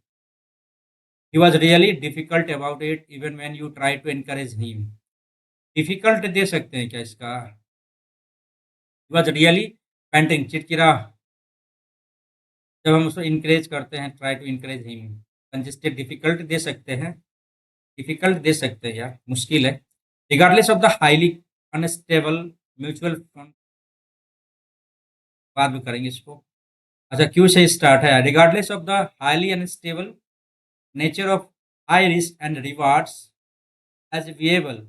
he was really difficult about it even when you try to encourage him, difficult दे सकते हैं क्या इसका? he was really पेंटिंग, चिड़चिड़ा, जब हम उसको इनकरेज करते हैं, try to encourage him. Congested, difficult दे सकते हैं, डिफिकल्ट दे सकते हैं यार, मुश्किल है। Regardless of the highly unstable mutual fund, बाद में करेंगे इसको। अच्छा, क्यू से स्टार्ट है, regardless of the highly unstable nature of high risk and rewards as viable.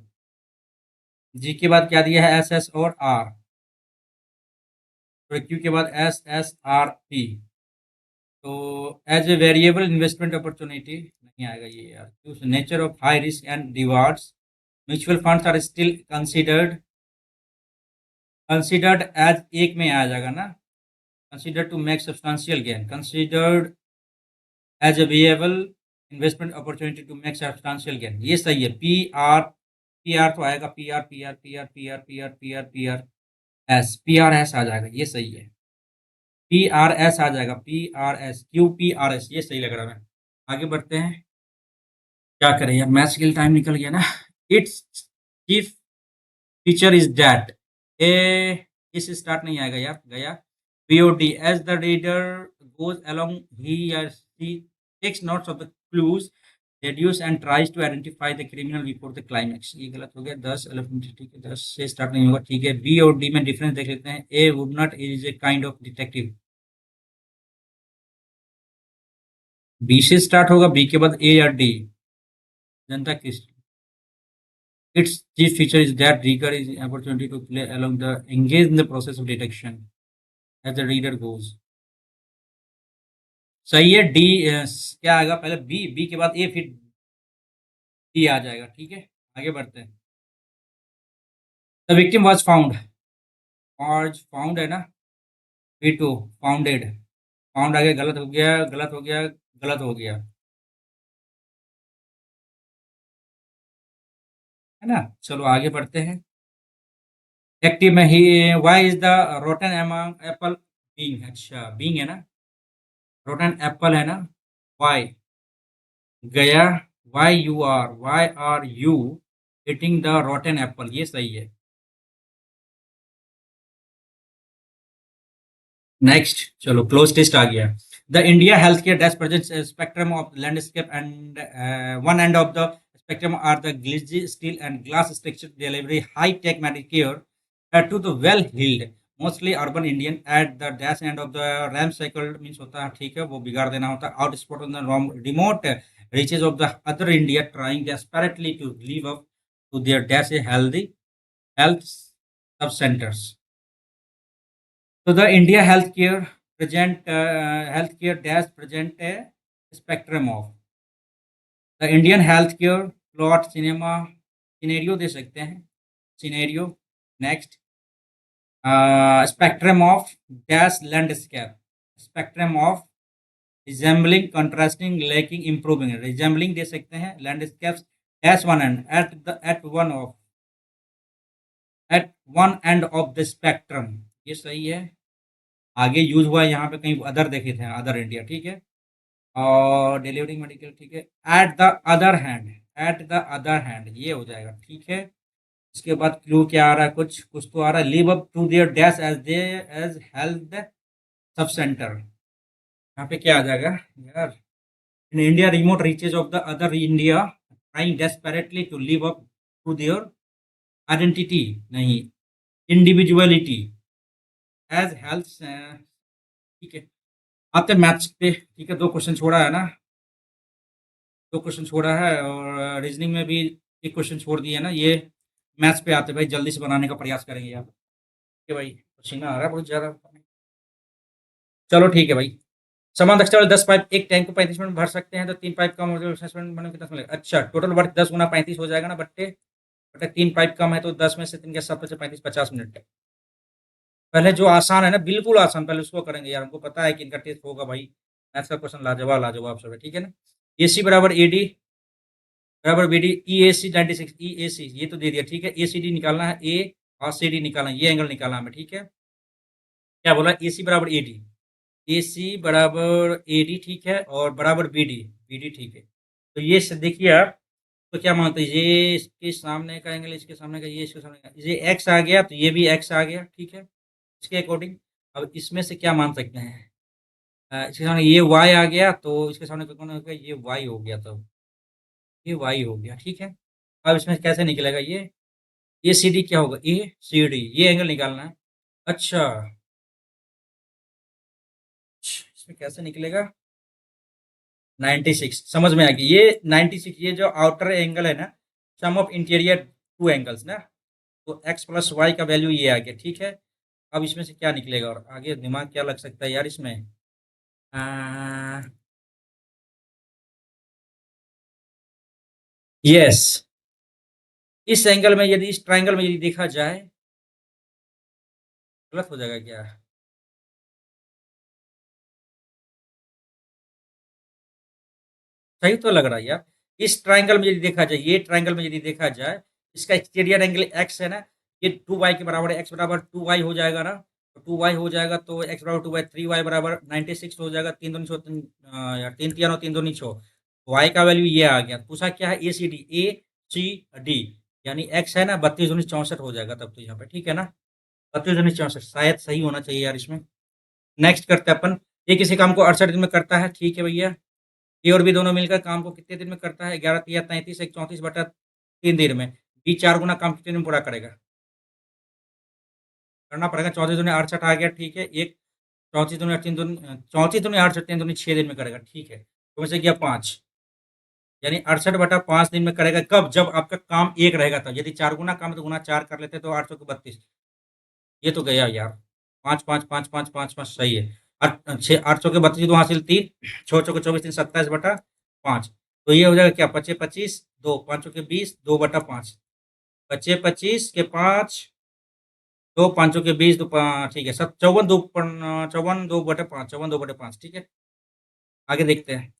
G के बाद क्या दिया है, एस एस और आर, तो क्यू के बाद एस एस आर पी, तो as a variable investment opportunity नहीं आएगा ये यार। Nature of high risk and rewards, mutual funds are still considered as, एक में आ जाएगा ना, consider to make substantial gain, considered as a viable investment opportunity to make substantial gain, ये सही है। पी आर तो आएगा, P R P R P R P R P R P R P R P R S आ जाएगा, ये सही है। पी आर एस आ जाएगा, P R S, Q P R S, ये सही लग रहा है। आगे बढ़ते हैं, क्या करें यार, मैथ्स के लिए टाइम निकल गया ना। Its chief feature is that, A इस स्टार्ट नहीं आएगा यार, गया। POD, as the reader goes along he या she takes notes of the clues, reduce and tries to identify the criminal before the climax, ये गलत हो गया। 10 11 ठीक है, 10 से स्टार्ट नहीं होगा, ठीक है। बी और डी में डिफरेंस देख लेते हैं। A would not is a kind of detective, B से स्टार्ट होगा, बी के बाद ए या डी, जनता किस। Its chief feature is that reader is an opportunity to play along the engage in the process of detection as the reader goes। सही है, D क्या आएगा पहले, बी, बी के बाद ए, फिर डी आ जाएगा, ठीक है। आगे बढ़ते हैं। द विक्टिम वाज फाउंड, आज फाउंड है ना, बी टू, फाउंडेड, फाउंड आगे गलत हो गया, गलत हो गया, गलत हो गया, है ना। चलो आगे बढ़ते हैं। एक्टिव में ही, why is the rotten among apple being, अच्छा बीइंग है ना, रोटन एप्पल है ना, वाई गया, why are you eating the rotten apple, ये सही है। नेक्स्ट, चलो क्लोज टेस्ट आ गया। The India health care dash presents spectrum of landscape and one end of the spectrum are the glitzy steel and glass structure delivery high tech medicare to the well heeled mostly urban Indian at the dash end of the ram cycle means होता है, ठीक है, वो बिगाड़ देना होता है। Out spot on the remote reaches of the other India trying desperately to live up to their dash healthy health sub centers। So the India healthcare dash present a spectrum of the Indian healthcare plot cinema scenario दे सकते हैं scenario next spectrum of dash landscape spectrum of resembling contrasting lacking improving resembling दे सकते हैं landscapes dash one end at one end of the spectrum ये सही है आगे use हुआ है यहाँ पे कहीं अदर देखे थे अदर इंडिया ठीक है और डिलीवरिंग मेडिकल ठीक है एट द अदर हैंड ये हो जाएगा ठीक है इसके बाद क्लू क्या आ रहा है कुछ कुछ तो आ रहा है live up to their dash as health sub centre यहाँ पे क्या आ जाएगा यार in India remote reaches of the other India trying desperately to live up to their identity नहीं इंडिविजुअलिटी एज हेल्थ ठीक है आते मैथ्स पे ठीक है 2 क्वेश्चन छोड़ा है ना 2 क्वेश्चन छोड़ा है और रीजनिंग में भी 1 क्वेश्चन छोड़ दिया है ना ये मैथ्स पे आते भाई जल्दी से बनाने का प्रयास करेंगे यार ठीक है भाई पसीना आ रहा है बहुत ज़्यादा चलो ठीक है भाई समान दक्षता वाले 10 पाइप एक टैंक को 35 मिनट भर सकते हैं तो 3 पाइप कम हो जाए कितना समय लगेगा अच्छा टोटल वर्क 10 गुना 35 हो जाएगा ना बट्टे बट्टे 3 पाइप कम है तो 10 में से 3 के 7 से 35 50 मिनट है पहले जो आसान है ना बिल्कुल आसान पहले उसको करेंगे यार हमको पता है कि इनका टेस्ट होगा भाई मैथ्स का क्वेश्चन लाजवाब लाजवाब सब है ठीक है ना AC बराबर AD बराबर BD EAC 96 EAC ये तो दे दिया ठीक है ACD निकालना है A और CD निकालना है ये एंगल निकालना है हमें ठीक है क्या बोला AC बराबर AD AC बराबर AD ठीक है और बराबर BD ठीक है तो ये देखिए आप तो क्या मानते हैं ये इसके सामने का एंगल इसके सामने का ये इसके सामने का ये x आ गया तो ये भी x आ गया ठीक है इसके अकॉर्डिंग अब इसमें से क्या मान सकते हैं इसके सामने ये y आ गया तो इसके सामने कौन होगा ये y हो गया तो ये y हो गया ठीक है अब इसमें कैसे निकलेगा ये CD क्या होगा ACD ये एंगल निकालना है अच्छा इसमें कैसे निकलेगा 96 समझ में आ गई ये 96 ये जो आउटर एंगल है ना सम ऑफ इंटीरियर टू एंगल्स ना तो x प्लस वाई का वैल्यू ये आ गया ठीक है अब इसमें से क्या निकलेगा और आगे दिमाग क्या लग सकता है यार इसमें यस इस एंगल में यदि इस ट्राइंगल में यदि देखा जाए गलत हो जाएगा क्या सही तो लग रहा है यार इस ट्राइंगल में यदि देखा जाए ये ट्राइंगल में यदि देखा जाए इसका एक्सटीरियर एंगल एक्स है ना ये 2y के बराबर है एक्स बराबर 2y हो जाएगा ना तो 2y हो जाएगा तो एक्स बराबर 2y 3y बराबर 96 हो जाएगा तीन दूनी छो यार तीन तीन और तीन दूनी छो y का वैल्यू ये आ गया पूछा क्या है ACD यानी x है ना 32 दूनी 64 हो जाएगा तब तो यहाँ पे ठीक है ना 32 दूनी 64 शायद सही होना चाहिए यार इसमें नेक्स्ट करते हैं अपन ये किसी काम को 68 दिन में करता है ठीक है भैया ए और बी दोनों मिलकर काम को कितने दिन में करता है 11 तिया 33 एक 34 बटा 3 दिन में बी 4 गुना काम कितने दिन में पूरा करेगा करना पड़ेगा 34 दूनी 68 आ गया ठीक है एक 34 दूनी 8 3 दूनी 34 दूनी 8 3 दूनी 6 दिन में करेगा ठीक है तो वैसे गया 5 यानी 68 बटा 5 दिन में करेगा कब जब आपका काम एक रहेगा तब यदि 4 गुना काम है तो गुना 4 कर लेते तो 832 ये तो गया यार 5 5 5 5 5 5 सही है 8 6 8 के 32 दो हासिल 3 6 चौके 24 3 27 बटा 5 तो ये हो जाएगा क्या 25 2 5 के 20 2 बटा 5 25 के 5 दो 5 के 20 दो ठीक है सब 54 2 बटे 5 ठीक है आगे देखते हैं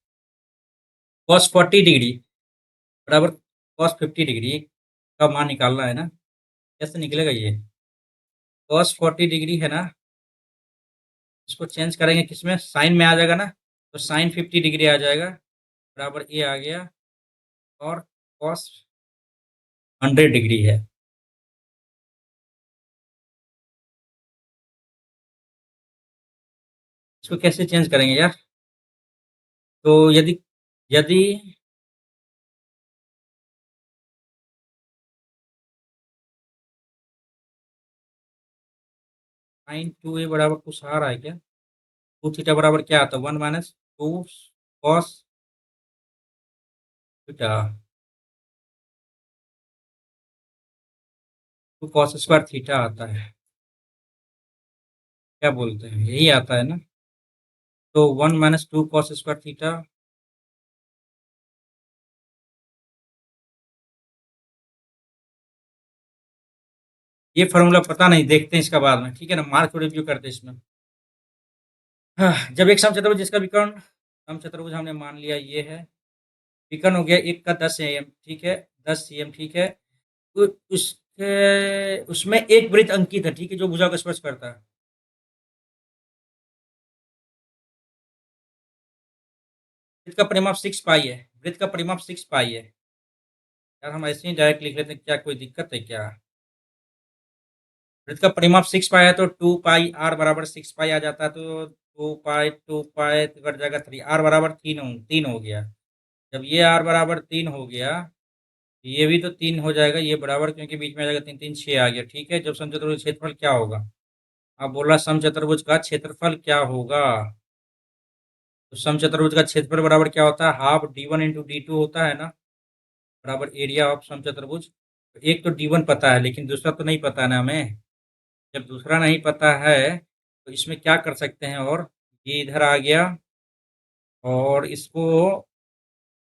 cos 40 डिग्री बराबर cos 50 डिग्री का मान निकालना है ना कैसे निकलेगा ये cos 40 डिग्री है ना इसको चेंज करेंगे किसमें साइन में आ जाएगा ना तो साइन 50 डिग्री आ जाएगा बराबर ये आ गया और cos 100 डिग्री है इसको कैसे चेंज करेंगे यार तो यदि यदि साइन 2a बराबर कुछ आ रहा है क्या 2 थीटा बराबर क्या आता है 1 - 2 cos theta 2 cos square theta आता है क्या बोलते हैं, यही आता है ना। तो 1 - 2 cos² थीटा। ये फॉर्मूला पता नहीं, देखते हैं इसका बाद में, ठीक है ना, मार्क रिव्यू करते हैं इसमें। हाँ, जब एक समचतुर्भुज जिसका विकर्ण समचतुर्भुज हमने मान लिया ये है, विकर्ण हो गया एक का 10 cm, ठीक है, 10 cm, ठीक है। तो उसके उसमें एक वृत्त अंकित है, ठीक है, जो भुजा को स्पर्श करता है। वृत्त का परिमाप 6 पाई है, वृत्त का परिमाप 6 पाई है। यार हम ऐसे ही डायरेक्ट लिख लेते हैं, क्या कोई दिक्कत है क्या? वृत्त का परिमाप 6 पाई है तो 2 पाई r बराबर 6 पाई आ जाता है, तो 2 पाई तो कट जाएगा 3, r बराबर 3 हो गया। जब ये r बराबर 3 हो गया, ये भी तो 3 हो जाएगा, ये बराबर, क्योंकि बीच में आ जाएगा 3 3 6 आ गया, ठीक है। जब समचतुर्भुज का क्षेत्रफल क्या होगा? अब बोला समचतुर्भुज का क्षेत्रफल क्या होगा। तो समचतुर्भुज का क्षेत्रफल बराबर क्या होता है, हाफ d1 × d2 होता है ना, बराबर एरिया ऑफ समचतुर्भुज। तो एक तो d1 पता है, लेकिन दूसरा तो नहीं पता है ना हमें। जब दूसरा नहीं पता है तो इसमें क्या कर सकते हैं, और ये इधर आ गया, और इसको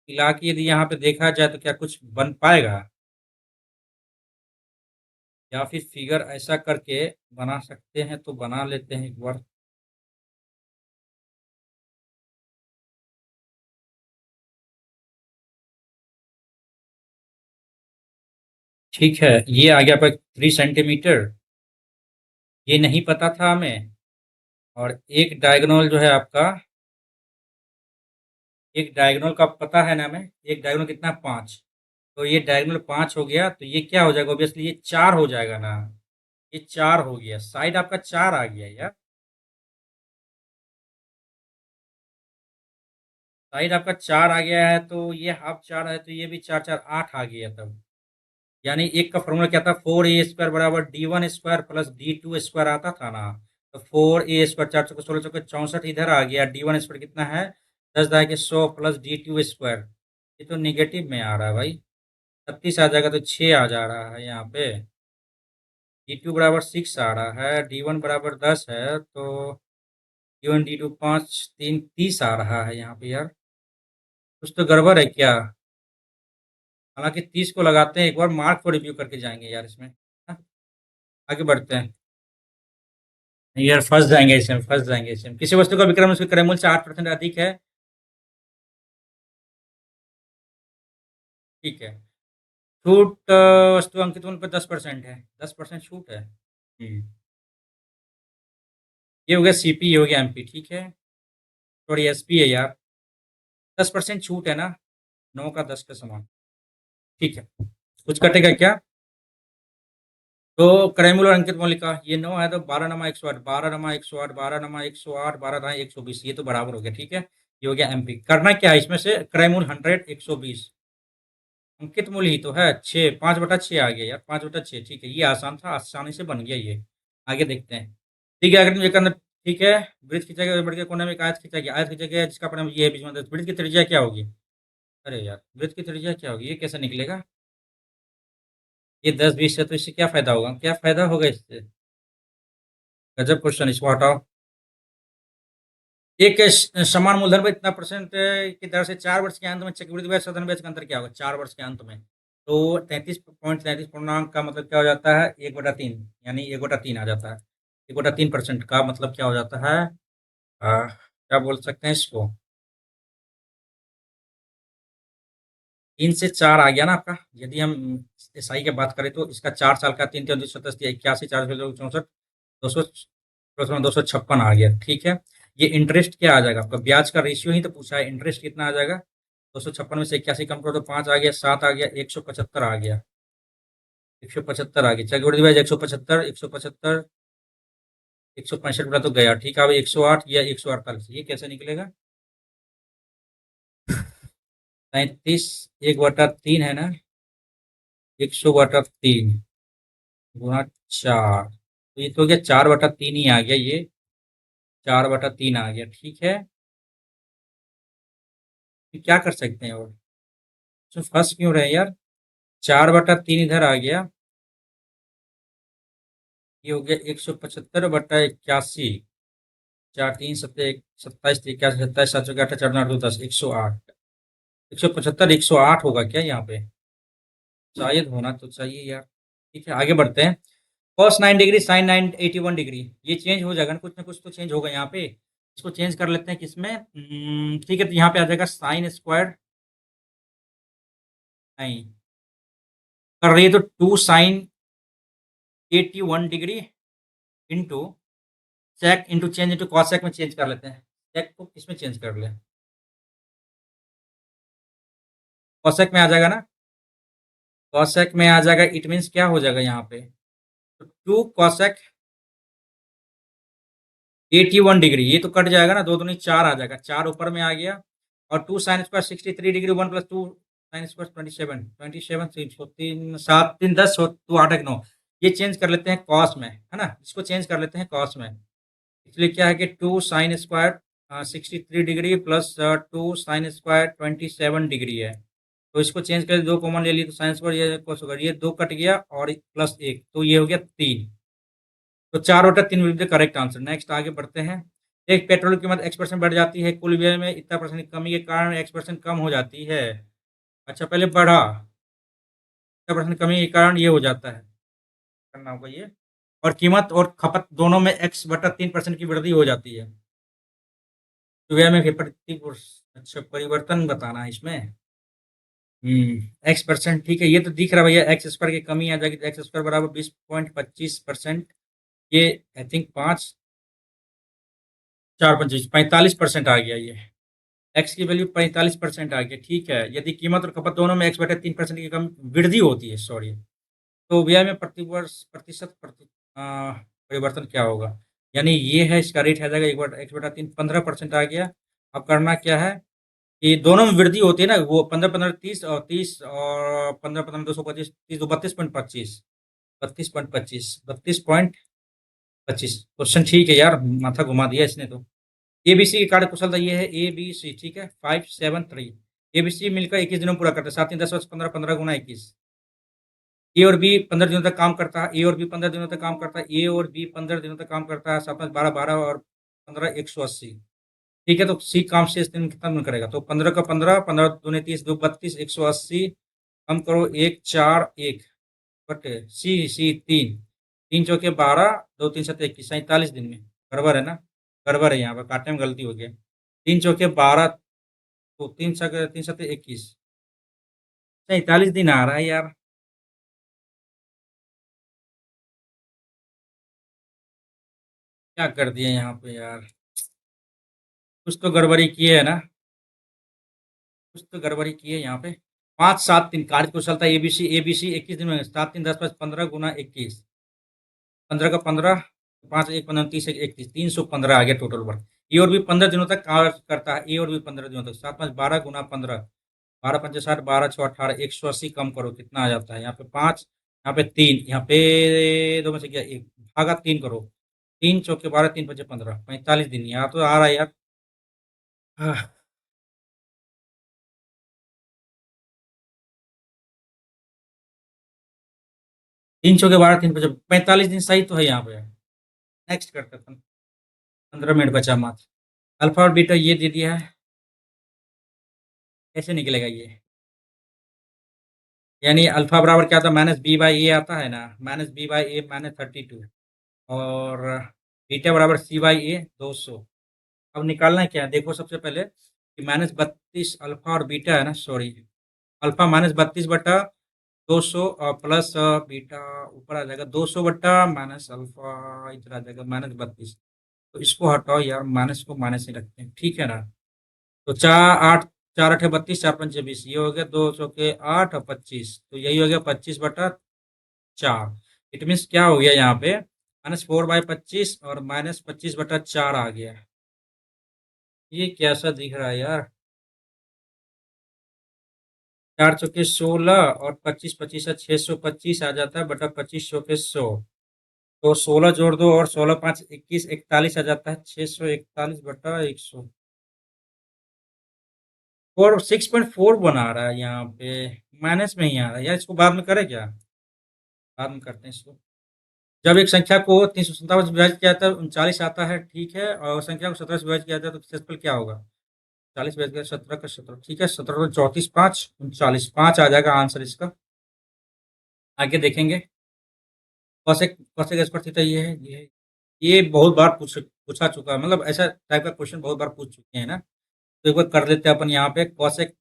मिला के यदि यहाँ पे देखा जाए तो क्या कुछ बन पाएगा, या फिर फिगर ऐसा करके बना सकते हैं, तो बना लेते हैं एक बार। ठीक है, ये आ गया आपका 3 सेंटीमीटर, ये नहीं पता था हमें। और एक डायगोनल जो है आपका, एक डायगोनल का पता है ना हमें, एक डायगोनल कितना, 5। तो ये डायगोनल 5 हो गया, तो ये क्या हो जाएगा, ऑब्वियसली ये 4 हो जाएगा ना। ये 4 हो गया, साइड आपका 4 आ गया यार। साइड आपका 4 आ गया है, तो ये हाफ 4 है, तो ये भी 4 4 8 आ गया तब। यानी एक का फॉर्मूला क्या था, 4a² बराबर d1² प्लस d2² आता था ना। तो 4a², 4 × 4 = 16, 64 इधर आ गया, d1² कितना है, 10 × 100 प्लस d2²। ये तो निगेटिव में आ रहा है भाई, 36 आ जाएगा, तो 6 आ जा रहा है यहाँ पे। d2 बराबर 6 आ रहा है, d1 बराबर 10 है, तो d1 d2 5 3 30 आ रहा है यहाँ पे यार। कुछ तो गड़बड़ है क्या? हालांकि 30 को लगाते हैं एक बार, मार्क को रिव्यू करके जाएंगे यार इसमें। हाँ, आगे बढ़ते हैं। यार फंस जाएंगे इसमें, फंस जाएंगे इसमें। किसी वस्तु का विक्रम उसके क्रयमूल्य से 8% अधिक है, ठीक है। छूट वस्तु अंकित मूल्य पर 10% है, 10% छूट है। ये हो गया सीपी, ये हो गया एमपी, ठीक है। थोड़ी एसपी है यार, 10% छूट है ना, 9 का 10 का समान, ठीक है। कुछ कटेगा क्या? तो क्रयमूल्य और अंकित मूल्य का ये 9 है, तो 12 × 108, 12 × 108, 12 × 108, 12 × 120, ये तो बराबर हो गया, ठीक है। ये हो गया एमपी। करना क्या है इसमें से, क्रयमूल्य 100 120, अंकित मूल्य ही तो है 6, 5/6 आ गया यार, 5/6, ठीक है। ये आसान था, आसानी से बन गया ये। आगे देखते हैं। ठीक है, अगर मुझे करना, ठीक है। वृत्त खींचा गया, बढ़ के कोने में एक आयत खींचा गया, आयत खींचा गया जिसका परिमाप ये है, बीच में वृत्त की त्रिज्या क्या होगी? अरे यार, वृत्त की त्रिज्या क्या होगी, ये कैसे निकलेगा? ये 10 20 है, तो इससे क्या फायदा होगा, क्या फायदा होगा इससे? गजब क्वेश्चन, इसको हटाओ। एक समान मूलधन पर इतना परसेंट की दर से 4 वर्ष के अंत में चक्रवृद्धि ब्याज साधारण ब्याज का अंतर क्या होगा, 4 वर्ष के अंत में? तो 33.33 पूर्णांक का मतलब क्या हो जाता है, 1/3, यानी 1/3 आ जाता है। 1/3% का मतलब क्या हो जाता है, क्या बोल सकते हैं इसको, 3 से 4 आ गया ना आपका। यदि हम एसआई की बात करें तो इसका 4 साल का, 3 × 3 = 37, 81, 4 × 64, 256 आ गया, ठीक है। ये इंटरेस्ट क्या आ जाएगा आपका, ब्याज का रेशियो ही तो पूछा है, इंटरेस्ट कितना आ जाएगा। 256 में से 81 कम करो तो 5 आ गया, 7 आ गया, 175 आ गया, 175 आ गया। चक्रवृद्धि ब्याज 175, 175, 165 बड़ा तो गया, ठीक है। अब 108 या 148, ये कैसे निकलेगा? 37 1/3 है ना, 100/3 गुणा 4, तो ये तो हो गया 4/3 ही आ गया ये, 4/3 आ गया, ठीक है। फिर क्या कर सकते हैं, और तो फंस क्यों रहे हैं यार? 4/3 इधर आ गया, ये हो गया 175/81, 4 3 7 27 इक्यासी 27 7 4 8 10 108, 175 108 होगा क्या यहाँ पे? शायद होना तो चाहिए यार। ठीक है, आगे बढ़ते हैं। कॉस 9 डिग्री, साइन 9 81 डिग्री, ये चेंज हो जाएगा ना कुछ तो चेंज होगा यहाँ पे। इसको चेंज कर लेते हैं किसमें? ठीक है, तो यहाँ पे आ जाएगा साइन स्क्वायर, नहीं कर रही है तो 2 sin 81 degree into sec into change into cosec में चेंज कर लेते हैं। सेक को किसमें चेंज कर ले? कॉसेक में आ जाएगा ना। कॉसेक में आ जाएगा, इट मीन्स क्या हो जाएगा यहाँ पे? तो 2 कॉसेक 81 डिग्री, ये तो कट जाएगा ना, दो दूनी 4 आ जाएगा, 4 ऊपर में आ गया। और 2 sin² 63 डिग्री, 1 + 2 sin² 27 तीन 7 3 10 2 8 1 9, ये चेंज कर लेते हैं कॉस में, है ना, इसको चेंज कर लेते हैं कॉस में। इसलिए क्या है कि 2 sin² 63 degree plus 2 sin² 27 degree है। तो इसको चेंज करके 2 कॉमन ले लिए तो sin² ये cos होगा, ये 2 कट गया और प्लस 1, तो ये हो गया 3। तो 4/3 will be the correct answer. Next आगे बढ़ते हैं। एक पेट्रोल की कीमत x% बढ़ जाती है, कुल व्यय में इतना परसेंट की कमी के कारण x% कम हो जाती है। अच्छा, पहले बढ़ा, इतना परसेंट कमी के कारण ये हो जाता है, करना होगा ये। और कीमत और खपत दोनों में x/3% की वृद्धि हो जाती है, तो व्यय में अच्छा परिवर्तन बताना है इसमें। x%, ठीक है, ये तो दिख रहा है भैया, x² की कमी आ जाएगी तो x² बराबर 20.25%। ये आई थिंक 5 4 25 45% आ गया ये। एक्स की वैल्यू 45% आ गया, ठीक है। यदि कीमत और खपत दोनों में x/3% की कम वृद्धि होती है, सॉरी, तो व्यय में प्रतिवर्ष प्रतिशत परिवर्तन क्या होगा? यानी ये है, इसका रेट आ जाएगा 1/x/3, 15% आ गया। अब करना क्या है कि दोनों में वृद्धि होती है ना, वो 15 15 30 और 30 और 15 15 225 30 32.25, 32.25 क्वेश्चन, ठीक है यार, माथा घुमा दिया इसने तो। एबीसी की कार्य कुशलता ये है, ABC, ठीक है, 573। एबीसी मिलकर 21 दिनों में पूरा करते हैं, 7 3 10 15 15 गुना 21। ए और बी 15 दिनों तक काम करता है, ए और बी 15 दिनों तक काम करता है, ए और बी 15 दिनों तक काम करता है, 7 5 12 12 और 15 180। ठीक है, तो सी काम शेष दिन कितना दिन करेगा? तो 15 का 15 15 दूनी 30 2 32 180, कम करो 1 4 1 बटे सी 3 3 चौके 12 2 3 7 21, 47 दिन में। गड़बड़ है ना, गड़बड़ है, यहाँ पर काटने में गलती हो गई। 3 चौके 12, तो 3 7 21, 47 दिन आ रहा है यार। क्या कर दिए यहाँ पे यार, कुछ तो गड़बड़ी किए है ना, कुछ तो गड़बड़ी की है यहाँ पे। 5 7 दिन कार्य कुशलता, एबीसी एबीसी 21 दिन में, 7 3 10 5 15 गुना 21, 15 का 15, 5 1 15 30 31, 315 आ गया टोटल वर्क। ए और भी 15 दिनों तक कार्य करता है, ए और भी 15 दिनों तक, 7 5 12 गुना 15, 12 5 60, 12 6 18, 180, कम करो कितना आ जाता है? यहाँ पे 5, यहाँ पे 3, यहाँ पे दो में से क्या एक, भागा 3 करो, 3 चौके 12 3 5 15, 45 दिन यहाँ तो आ रहा है यार। हाँ, 3 चौके 12 3 5 45 दिन सही तो है यहाँ पे। नेक्स्ट करते हैं, 15 मिनट बचा मात्र। अल्फा और बीटा ये दे दिया है, कैसे निकलेगा ये? यानी अल्फा बराबर क्या था, -b/a आता है ना, -b/a -32, और बीटा बराबर c/a 200। अब निकालना है क्या, देखो सबसे पहले कि -32 अल्फा और बीटा है ना, सॉरी, अल्फा -32/200 और प्लस बीटा ऊपर आ जाएगा 200 बट्टा माइनस अल्फा, इधर आ जाएगा -32। तो इसको हटाओ यार, माइनस को माइनस ही रखते हैं, ठीक है ना। तो 4 8 4 8 32, 4 5 20, ये हो गया 2 चौके 8 और 25, तो यही हो गया 25/4। इट मीन्स क्या हो गया यहाँ पे, -4/25 और -25/4 आ गया। ये कैसा दिख रहा है यार? 4 चौके 16 और 25 25 है, 625 आ जाता है, बटा 25 चौके 100, तो 16 जोड़ दो और 16 5 21 41 आ जाता है, 641/100, और 6.4 बना रहा है यहाँ पे, माइनस में ही आ रहा है यार, इसको बाद में करें क्या? बाद में करते हैं इसको। जब एक संख्या को 357 से विभाजित किया जाता है 39 आता है, ठीक है, और संख्या को 17 से विभाजित किया जाता है तो क्षेत्रफल क्या होगा? 40 विभाजित किया 17 का 17, ठीक है, 17 34 5 39 5 आ जाएगा आंसर इसका। आगे देखेंगे, कौशिक कौशिक स्क्वायर थीटा ये है, ये बहुत बार पूछा चुका है, मतलब ऐसा टाइप का क्वेश्चन बहुत बार पूछ चुके हैं ना, तो एक बार कर लेते हैं अपन यहाँ पे कौशिक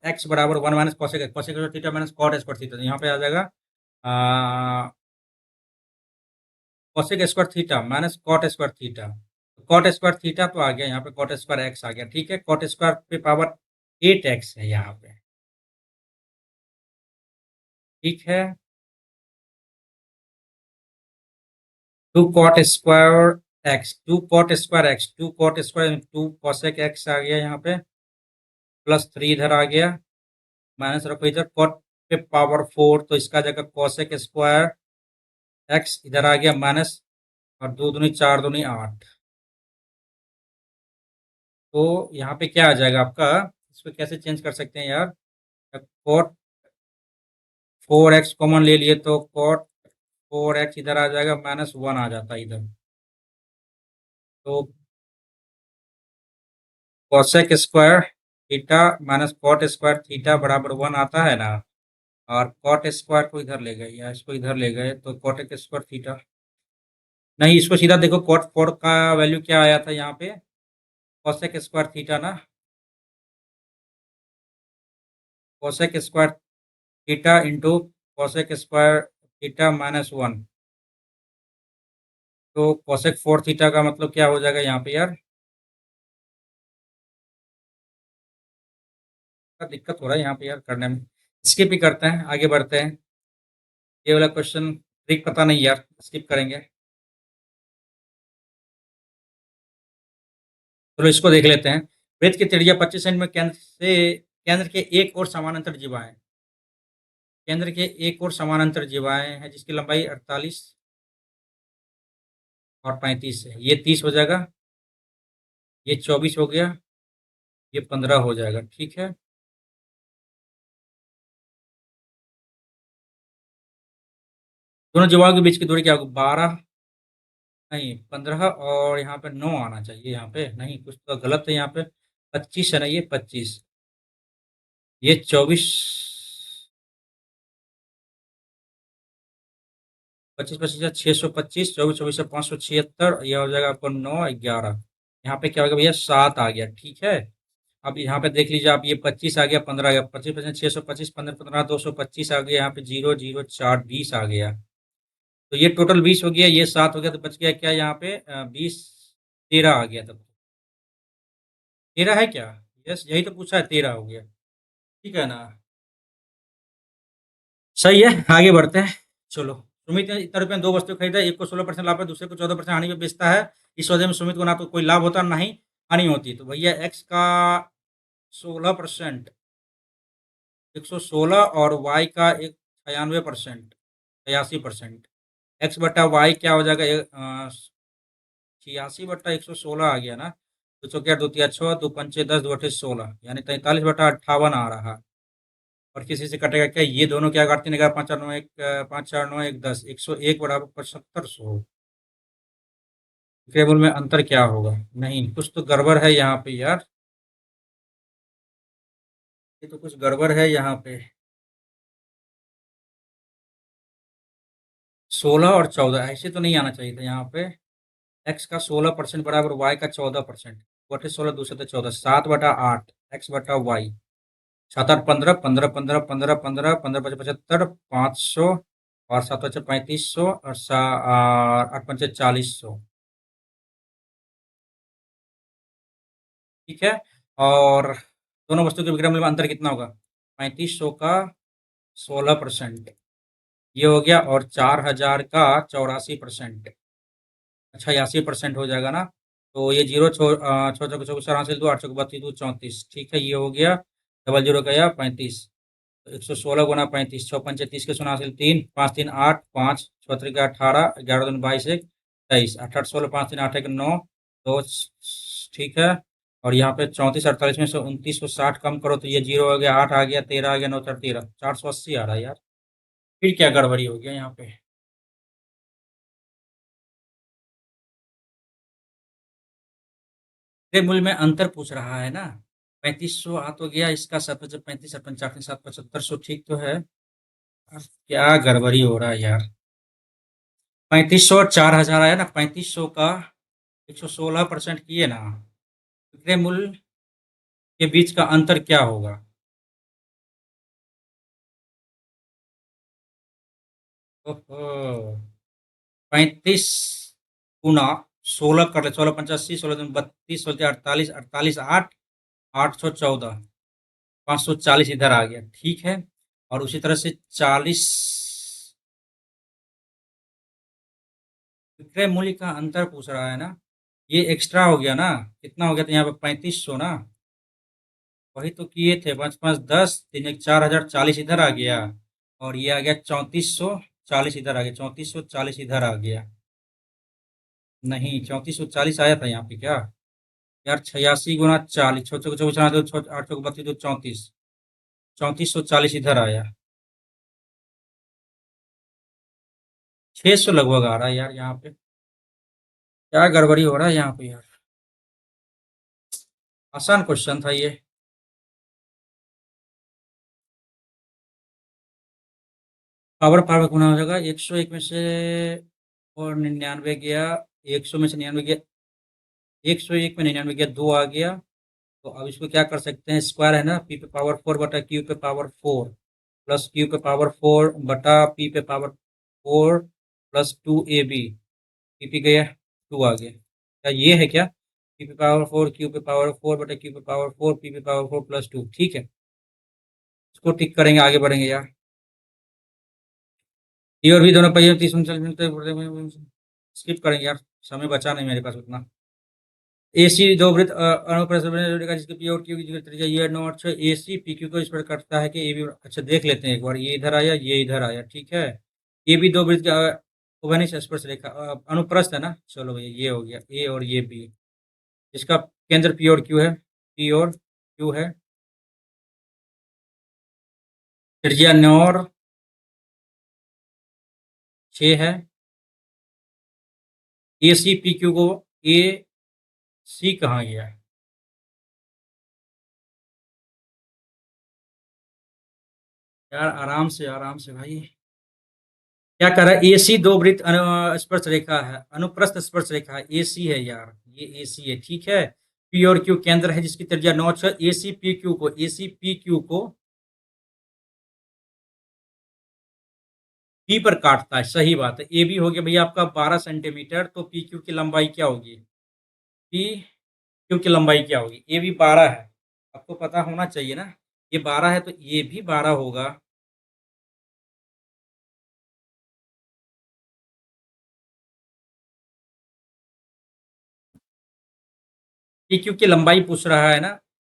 एक्स बराबर 1 minus cosec square theta minus cot square theta, यहाँ पे आ जाएगा cosec square theta minus cot square theta, cot square theta तो आ गया यहाँ पे, कॉट स्क्वायर एक्स आ गया, ठीक है, कॉट स्क्वायर पे पावर 8x है यहाँ पे, ठीक है, 2 कॉट स्क्वायर 2 कॉसेक एक्स आ गया यहाँ पे, प्लस 3 इधर आ गया, माइनस रखो इधर, कॉट पे पावर 4 तो इसका जगह कॉसेक स्क्वायर एक्स इधर आ गया माइनस, और 2 दूनी 4 दूनी 8, तो यहाँ पे क्या आ जाएगा आपका, इसको कैसे चेंज कर सकते हैं यार, कॉट 4x कॉमन ले लिए तो कॉट 4x इधर आ जाएगा माइनस 1 आ जाता है इधर, तो cosec square theta minus cot square theta बराबर 1 आता है ना, और कॉट स्क्वायर को इधर ले गए या इसको इधर ले गए तो कॉटेक स्क्वायर थीटा, नहीं इसको सीधा देखो, कॉट 4 का वैल्यू क्या आया था यहाँ पे, कॉसेक स्क्वायर थीटा ना, cosec square theta into cosec square theta minus 1, तो कॉसेक 4 थीटा का मतलब क्या हो जाएगा यहाँ पे यार, दिक्कत हो रहा है यहाँ पे यार करने में, स्किप ही करते हैं, आगे बढ़ते हैं, ये वाला क्वेश्चन ट्रिक पता नहीं यार, स्किप करेंगे, चलो इसको देख लेते हैं। वृत्त की त्रिज्या 25 सेंटीमीटर केंद्र के एक और समानांतर जीवाएं, केंद्र के एक और समानांतर जीवाएं हैं जिसकी लंबाई 48 और 35 है, ये 30 हो जाएगा, ये 24 हो गया, ये 15 हो जाएगा, ठीक है, दोनों जीवाओं के बीच की दूरी क्या होगी, 12 नहीं 15 और यहाँ पे 9 आना चाहिए, यहाँ पे नहीं, कुछ तो गलत है यहाँ पे, 25 है ना, ये 25, ये 24, 25 25 625, 24 24 576, यह हो जाएगा आपको 9 11, यहाँ पे क्या हो गया भैया 7 आ गया, ठीक है, अब यहाँ पे देख लीजिए आप, ये 25 आ गया, 15 आ गया, 25 625, 15 15 225 आ गया, यहाँ पे 0 0 4 20 आ गया, तो ये टोटल 20 हो गया, ये 7 हो गया, तो बच गया क्या यहाँ पे 20 13 आ गया, तब 13 है क्या, यस यही तो पूछा है, 13 हो गया, ठीक है ना, सही है, आगे बढ़ते हैं, चलो, सुमित ने इतना रुपये में 2 वस्तु खरीदा, एक को 16% लाभ है, दूसरे को 14% हानि में बेचता है, इस वजह में सुमित को ना तो कोई लाभ होता ना ही हानि होती, तो भैया एक्स का 16%, 116, और वाई का 96%, 86%, एक्स बटा वाई क्या हो जाएगा, 86/116 आ गया ना, तो चौकिया 2 तिया 6, 2 पंचे 10, 2 अठे 16, यानी 43/58 आ रहा, और किसी से कटेगा क्या, ये दोनों क्या काटते हैं, 5 4 9 1 5 4 9 1 10, 101 बराबर 7500, टेबल में अंतर क्या होगा, नहीं कुछ तो गड़बड़ है यहाँ पे यार, ये तो कुछ गड़बड़ है यहाँ पे, 16 और 14 ऐसे तो नहीं आना चाहिए था यहाँ पे, एक्स का 16% बराबर वाई का 14%, बटे 16 दूसरे 14, 7/8 एक्स बटा वाई, 7 8 15 15 15 15 15 15 5 75 500, और 7 5 3500, और 8 5 4000, ठीक है, और दोनों वस्तु के विक्रय मूल्य में अंतर कितना होगा, 3500 का 16%, ये हो गया, और 4000 का 84%, 86% हो जाएगा ना, तो ये 0 छो छो चौको चौको 4 2 8 चौको 32 2 34, ठीक है, ये हो गया, डबल 0 का या 35, तो 116 गुना 35, 6 पंचे 30 के 89 3 5 3 8 5 6 3 का 18 11 2 22 1 23 8 8 16 5 3 8 1 9, तो ठीक है, और यहाँ पे 34 48 में से 29 को 60 कम करो तो ये 0 हो गया, 8 आ गया, 13 आ गया, 9 4 13, 480 आ रहा है यार, फिर क्या गड़बड़ी हो गया यहाँ पे, विक्रय मूल्य में अंतर पूछ रहा है ना। 3500 आ तो गया, इसका 7 35 55 7 7500 ठीक तो है। अब क्या गड़बड़ी हो रहा है यार। 3500 और 4000 आया ना, 3500 का 116% किए ना, विक्रय मूल्य के बीच का अंतर क्या होगा? ओहो, 35 गुना 16 कर ले, 16 85, 16 32, 16 48, 48 8, 814, 540 इधर आ गया, ठीक है। और उसी तरह से 40 विक्रय मूल्य का अंतर पूछ रहा है ना, ये एक्स्ट्रा हो गया ना। कितना हो गया था यहाँ पे? 3500 ना, वही तो किए थे। 5 5 10, 3 1 4040 इधर आ गया, और ये आ गया 3440 इधर आ गया, 3440 इधर आ गया। नहीं, 3440 आया था यहाँ पे क्या यार? 86 गुना 40, छो छो छो 8 32 34, 3440 इधर आया। 600 लगभग आ रहा है यार यहाँ पे। क्या गड़बड़ी हो रहा है यहाँ पे यार। आसान क्वेश्चन था ये। पावर पावर गुना हो जाएगा 101 में से, और 99 गया, 100 में से 99 गया, 101 में 99 गया, 2 आ गया। तो अब इसको क्या कर सकते हैं? स्क्वायर है ना, पी पे पावर 4 बटा क्यू पे पावर 4, प्लस क्यू पे पावर 4 बटा पी पे power 4, plus 2ab। P P गया, 2 आ गया। क्या ये है क्या? पी पे पावर 4 क्यू पे पावर 4 बटा क्यू पे पावर 4 पी पे पावर 4 प्लस 2, ठीक है। इसको टिक करेंगे, आगे बढ़ेंगे यार। ये और भी दोनों पहिए 30 39 मिनट स्किप करेंगे यार, समय बचा नहीं मेरे पास उतना। एसी दो वृत्त अनुप्रस्थ बने का, जिसके पी और क्यू की जगह त्रिज्या ये 9 8 एसी पी क्यू को इस पर करता है कि ए बी। अच्छा देख लेते हैं एक बार, ये इधर आया, ये इधर आया, ठीक है। ये भी दो वृत्त का उपनिष स्पर्श रेखा अनुप्रस्थ है ना। चलो भैया, ये हो गया ए और ये बी। इसका केंद्र पी और क्यू है, पी और क्यू है, त्रिज्या 9 और 6 है। ए सी पी क्यू को, ए सी कहाँ गया? यार आराम से भाई। क्या कर रहा है? एसी दो वृत्त स्पर्श रेखा है, अनुप्रस्थ स्पर्श रेखा है, एसी है यार, ये एसी है, ठीक है। पी और क्यू केंद्र है, जिसकी त्रिज्या 9 6। एसी पी क्यू को पी पर काटता है, सही बात है। ए बी हो गया भैया आपका 12 सेंटीमीटर, तो पी क्यू की लंबाई क्या होगी? पी क्यू की लंबाई क्या होगी? ए बी 12 है, आपको पता होना चाहिए ना। ये 12 है तो ये भी 12 होगा। पी क्यू की लंबाई पूछ रहा है ना,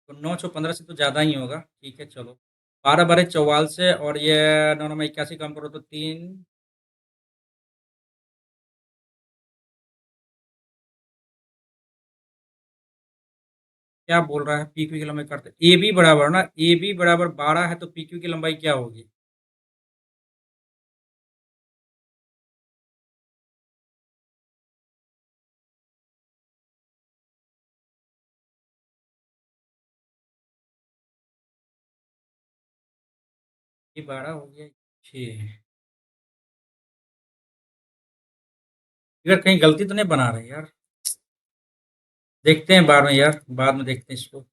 तो 9 6 15 से तो ज्यादा ही होगा, ठीक है चलो। 12 12 44 से, और ये 9 9 81 कम करो तो 3। क्या बोल रहा है? पी क्यू की लंबाई करते ए बी बराबर ना, ए बी बराबर 12 है, तो पी क्यू की लंबाई क्या होगी? ये 12 हो गया, 6। अगर कहीं गलती तो नहीं बना रहे यार। देखते हैं बाद में यार, बाद में देखते हैं इसको।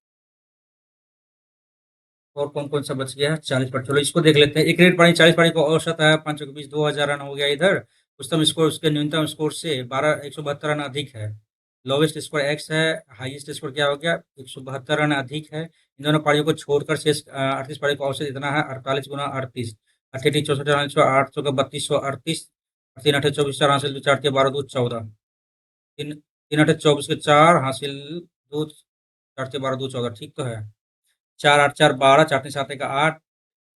और कौन कौन सा बच गया? 40 पर, चलो इसको देख लेते हैं। एक रेट पानी 40 पानी को औसत है 5 के बीच 2000 रन हो गया इधर। उच्चतम स्कोर उसके न्यूनतम स्कोर से 172 रन अधिक है। लोवेस्ट स्कोर एक्स है, हाईएस्ट स्कोर क्या हो गया? 172 रन अधिक है। इन दोनों पारियों को छोड़कर शेष 38 पारी का औसत इतना है, 48 गुना 38, 38 64 48 800 का 3238, 3 8 24 4 हासिल, 4 के 12 2 14, 3 3 8 24 के 4 हासिल, 2 4 के 12 2 14, ठीक तो है। 4 8 4 12, 4 3 7 1 8,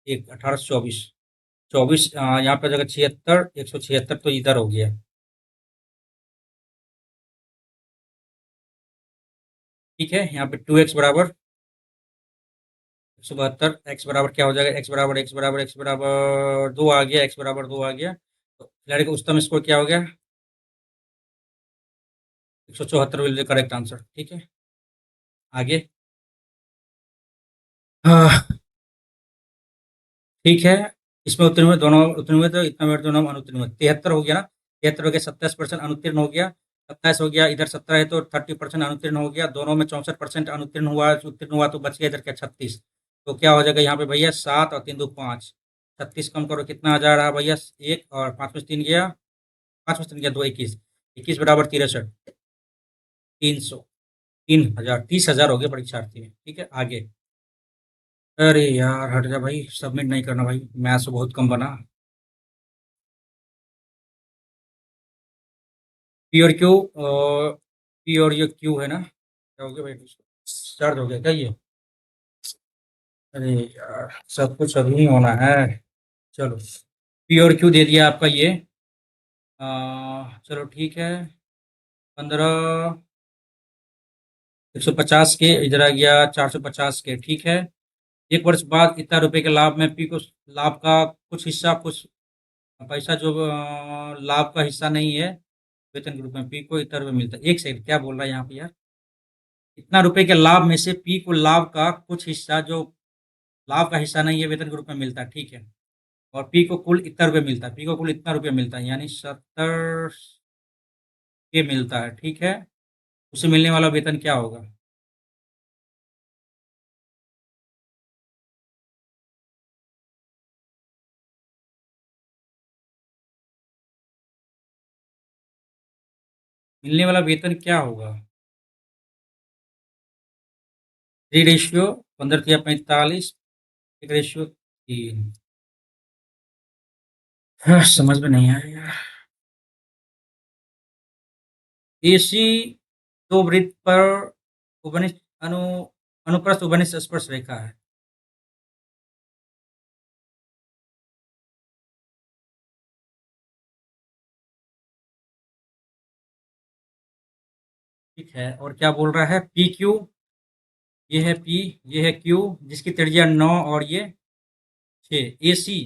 1 18 24, 24 यहाँ पे जगह 76, 176 तो इधर हो गया, ठीक है। यहाँ पे 2x बराबर 172, x बराबर क्या हो जाएगा? x बराबर 2 आ गया, x बराबर 2 आ गया, तो खिलाड़ी का उच्चतम स्कोर क्या हो गया? 174 विल बी करेक्ट आंसर, ठीक है। आगे। हाँ, ठीक है। इसमें उत्तीर्ण हुए दोनों, उत्तीर्ण हुए तो इतना वेट दोनों अनुत्तीर्ण हुए, 73 हो गया ना। 73 हो गया, 27% अनुत्तीर्ण हो गया, 27 हो गया, इधर 17 है तो 30% अनुत्तीर्ण हो गया, दोनों में 64% अनुत्तीर्ण हुआ, उत्तीर्ण हुआ तो बच गया इधर क्या 36। तो क्या हो जाएगा यहाँ पे भैया, 7 और 3 2 5, 36 कम करो कितना आ जा रहा है भैया, एक और 5 में 3 गया, 5 में 3 गया 2, 21, 21 बराबर 63, 300, 3000, 30,000 हो गए परीक्षार्थी में। ठीक है, आगे। अरे यार हट जा भाई, सबमिट नहीं करना भाई, मैथ्स बहुत कम बना। पी और क्यू, पी और ये क्यू है ना, क्या हो गया भाई, चार्ज हो गया क्या ये? अरे यार सब कुछ अभी ही होना है। चलो, पी और क्यू दे दिया आपका ये। चलो ठीक है, 15, 150 के, इधर आ गया 450 के। ठीक है, एक वर्ष बाद इतना रुपए के लाभ में पी को लाभ का कुछ हिस्सा, कुछ पैसा जो लाभ का हिस्सा नहीं है वेतन के रूप में पी को इतना रुपये मिलता है। एक सेकंड, क्या बोल रहा है यहाँ पे यार? इतना रुपए के लाभ में से पी को लाभ का कुछ हिस्सा जो लाभ का हिस्सा नहीं है वेतन के रूप में मिलता है। ठीक है, और पी को कुल इतना रुपये मिलता है, पी को कुल इतना रुपये मिलता है, यानी 70 के मिलता है। ठीक है, उसे मिलने वाला वेतन क्या होगा? मिलने वाला वेतन क्या होगा? 3 रेशियो 15 या 45, 1 रेशियो 3। हाँ, समझ में नहीं आया यार। एसी दो वृत्त पर उपनिष्ठ अनु अनुप्रस्थ उपनिष्ठ स्पर्श रेखा है। ठीक है, और क्या बोल रहा है? पी क्यू, ये है पी, ये है क्यू, जिसकी त्रिज्या 9 और ये 6। ए सी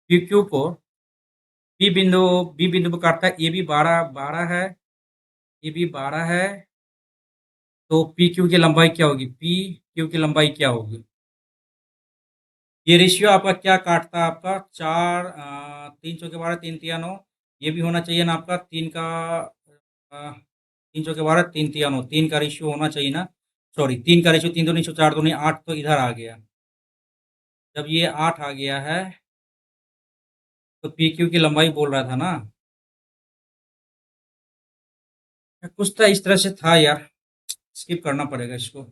पी क्यू को बी बिंदु, बी बिंदु पर काटता है, ए बी 12 है, ए बी 12 है, तो पी क्यू की लंबाई क्या होगी? पी क्यू की लंबाई क्या होगी? ये रेशियो आपका क्या काटता है? आपका 4, 3 चौके 12, 3 तिया 9, ये भी होना चाहिए ना आपका, 3 चौके 12, 3 तिया 9, 3 का रेशियो होना चाहिए ना। सॉरी, 3 का रेशियो, 3 दूनी 4, 4 दूनी 8, तो इधर आ गया। जब ये 8 आ गया है तो पी क्यू की लंबाई बोल रहा था ना। कुछ तो इस तरह से था यार, स्किप करना पड़ेगा इसको।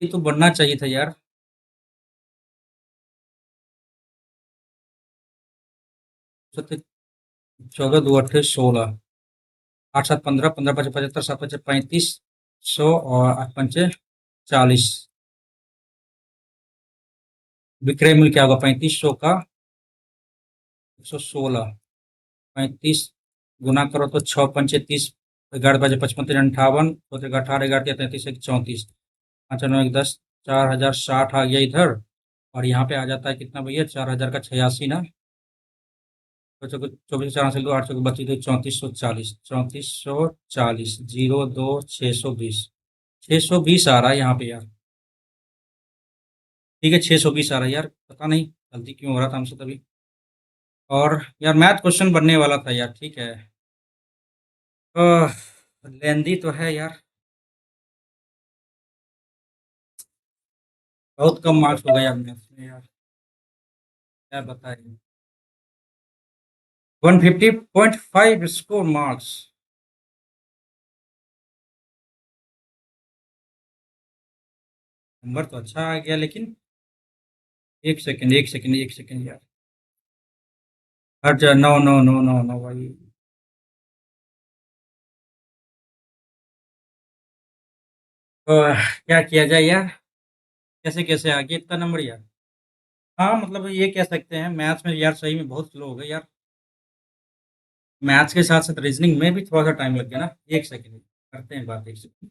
ये तो बढ़ना चाहिए था यार। 14, 2 8 16, 8 7 15, 15 5 75, 7 5 35, 100 और 8 5 40। विक्रय मूल्य क्या होगा 3500 का? 116, 35 गुना करो तो 6 पंचे 30, 11 5 55 58, 18 11 33 34, 5 9 10, 4060 आ गया इधर। और यहाँ पे आ जाता है कितना भैया, 4000 का 86 ना। तो 24 4 से 2 8 बची, तो 3440, 3440, 02 620, 620 आ रहा है यहाँ पे यार। ठीक है, 620 आ रहा है यार, पता नहीं गलती क्यों हो रहा था हमसे तभी। और यार मैथ क्वेश्चन बनने वाला था यार। ठीक है, लेंदी तो है यार, बहुत कम मार्क्स हो गए यार मैथ्स में यार, क्या बताएं। 150.5 स्कोर मार्क्स। नंबर तो अच्छा आ गया, लेकिन एक सेकंड, एक सेकंड, एक सेकंड यार, हट जा। No no no no no भाई। क्या किया जाए यार, कैसे कैसे आ गया इतना नंबर यार? हाँ मतलब ये कह सकते हैं मैथ्स में यार सही में बहुत स्लो हो गए यार। मैथ्स के साथ साथ रीजनिंग में भी थोड़ा सा टाइम लग गया ना। एक सेकंड, करते हैं बात, एक सेकंड।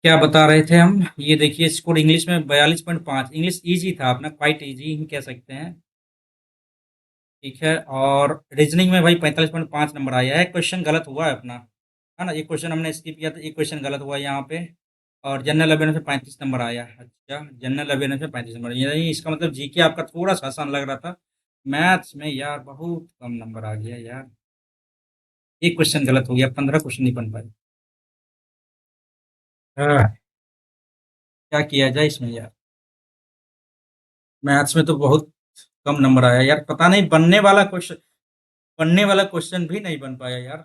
क्या बता रहे थे हम? ये देखिए स्कोर इंग्लिश में 42.5। इंग्लिश इजी था अपना, क्वाइट इजी ही कह सकते हैं। ठीक है। और रीजनिंग में भाई 45.5 नंबर आया है। क्वेश्चन गलत हुआ है अपना, है ना? एक क्वेश्चन हमने स्किप किया था, एक क्वेश्चन गलत हुआ है यहाँ पे। और जनरल अवेयरनेस में 35 नंबर आया। अच्छा, जनरल अवेयरनेस में 35 नंबर, यानी इसका मतलब जीके आपका थोड़ा सा आसान लग रहा था। मैथ्स में यार बहुत कम नंबर आ गया यार। एक क्वेश्चन गलत हो गया, 15 क्वेश्चन नहीं बन पाए। हाँ, क्या किया जाए इसमें यार। मैथ्स में तो बहुत कम नंबर आया यार, पता नहीं बनने वाला क्वेश्चन भी नहीं बन पाया यार।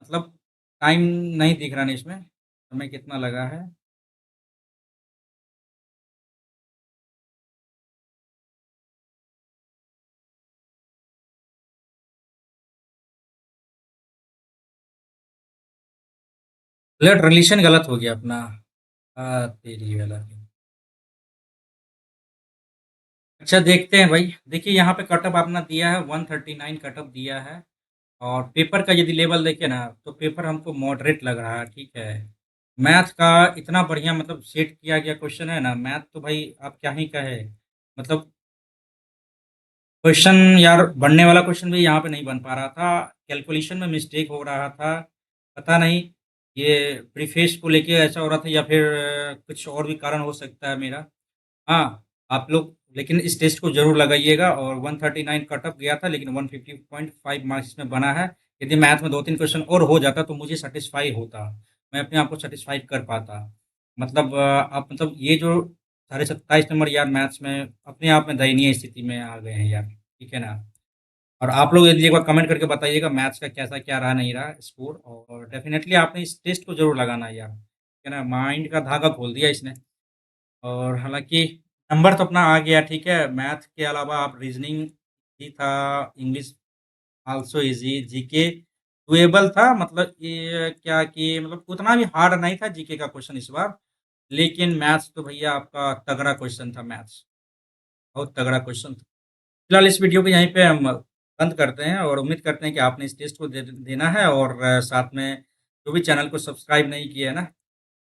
मतलब टाइम नहीं दिख रहा नहीं इसमें, समय कितना लगा है। ब्लड रिलेशन गलत हो गया अपना। तेरी वाला। अच्छा देखते हैं भाई, देखिए यहाँ पे कटअप आपने दिया है 139 कटअप दिया है। और पेपर का यदि लेवल देखे ना, तो पेपर हमको मॉडरेट लग रहा है। ठीक है। मैथ का इतना बढ़िया मतलब सेट किया गया क्वेश्चन है ना, मैथ तो भाई आप क्या ही कहे। मतलब क्वेश्चन यार, बनने वाला क्वेश्चन भी यहाँ पे नहीं बन पा रहा था। कैलकुलेशन में मिस्टेक हो रहा था। पता नहीं ये प्रीफेस को लेके ऐसा हो रहा था, या फिर कुछ और भी कारण हो सकता है मेरा। हाँ, आप लोग लेकिन इस टेस्ट को ज़रूर लगाइएगा। और 139 कट ऑफ गया था, लेकिन 150.5 मार्क्स इसमें बना है। यदि मैथ में 2-3 क्वेश्चन और हो जाता तो मुझे सैटिस्फाई होता। मैं अपने आप को सैटिस्फाई कर पाता। मतलब आप मतलब ये जो साढ़े 27 नंबर यार मैथ्स में अपने आप में दयनीय स्थिति में आ गए हैं यार। ठीक है ना? और आप लोग यदि एक बार कमेंट करके बताइएगा मैथ्स का कैसा क्या रहा नहीं रहा स्कोर। और डेफ़िनेटली आपने इस टेस्ट को ज़रूर लगाना है यार। ठीक है ना? माइंड का धागा खोल दिया इसने। और हालाँकि नंबर तो अपना आ गया, ठीक है। मैथ के अलावा आप रीज़निंग भी था, English also easy, GK doable था। मतलब ये क्या कि मतलब उतना भी हार्ड नहीं था जीके का क्वेश्चन इस बार। लेकिन मैथ्स तो भैया आपका तगड़ा क्वेश्चन था मैथ्स, बहुत तगड़ा क्वेश्चन था। फिलहाल इस वीडियो को यहीं पे हम बंद करते हैं, और उम्मीद करते हैं कि आपने इस टेस्ट को देना है। और साथ में जो भी चैनल को सब्सक्राइब नहीं किया है ना,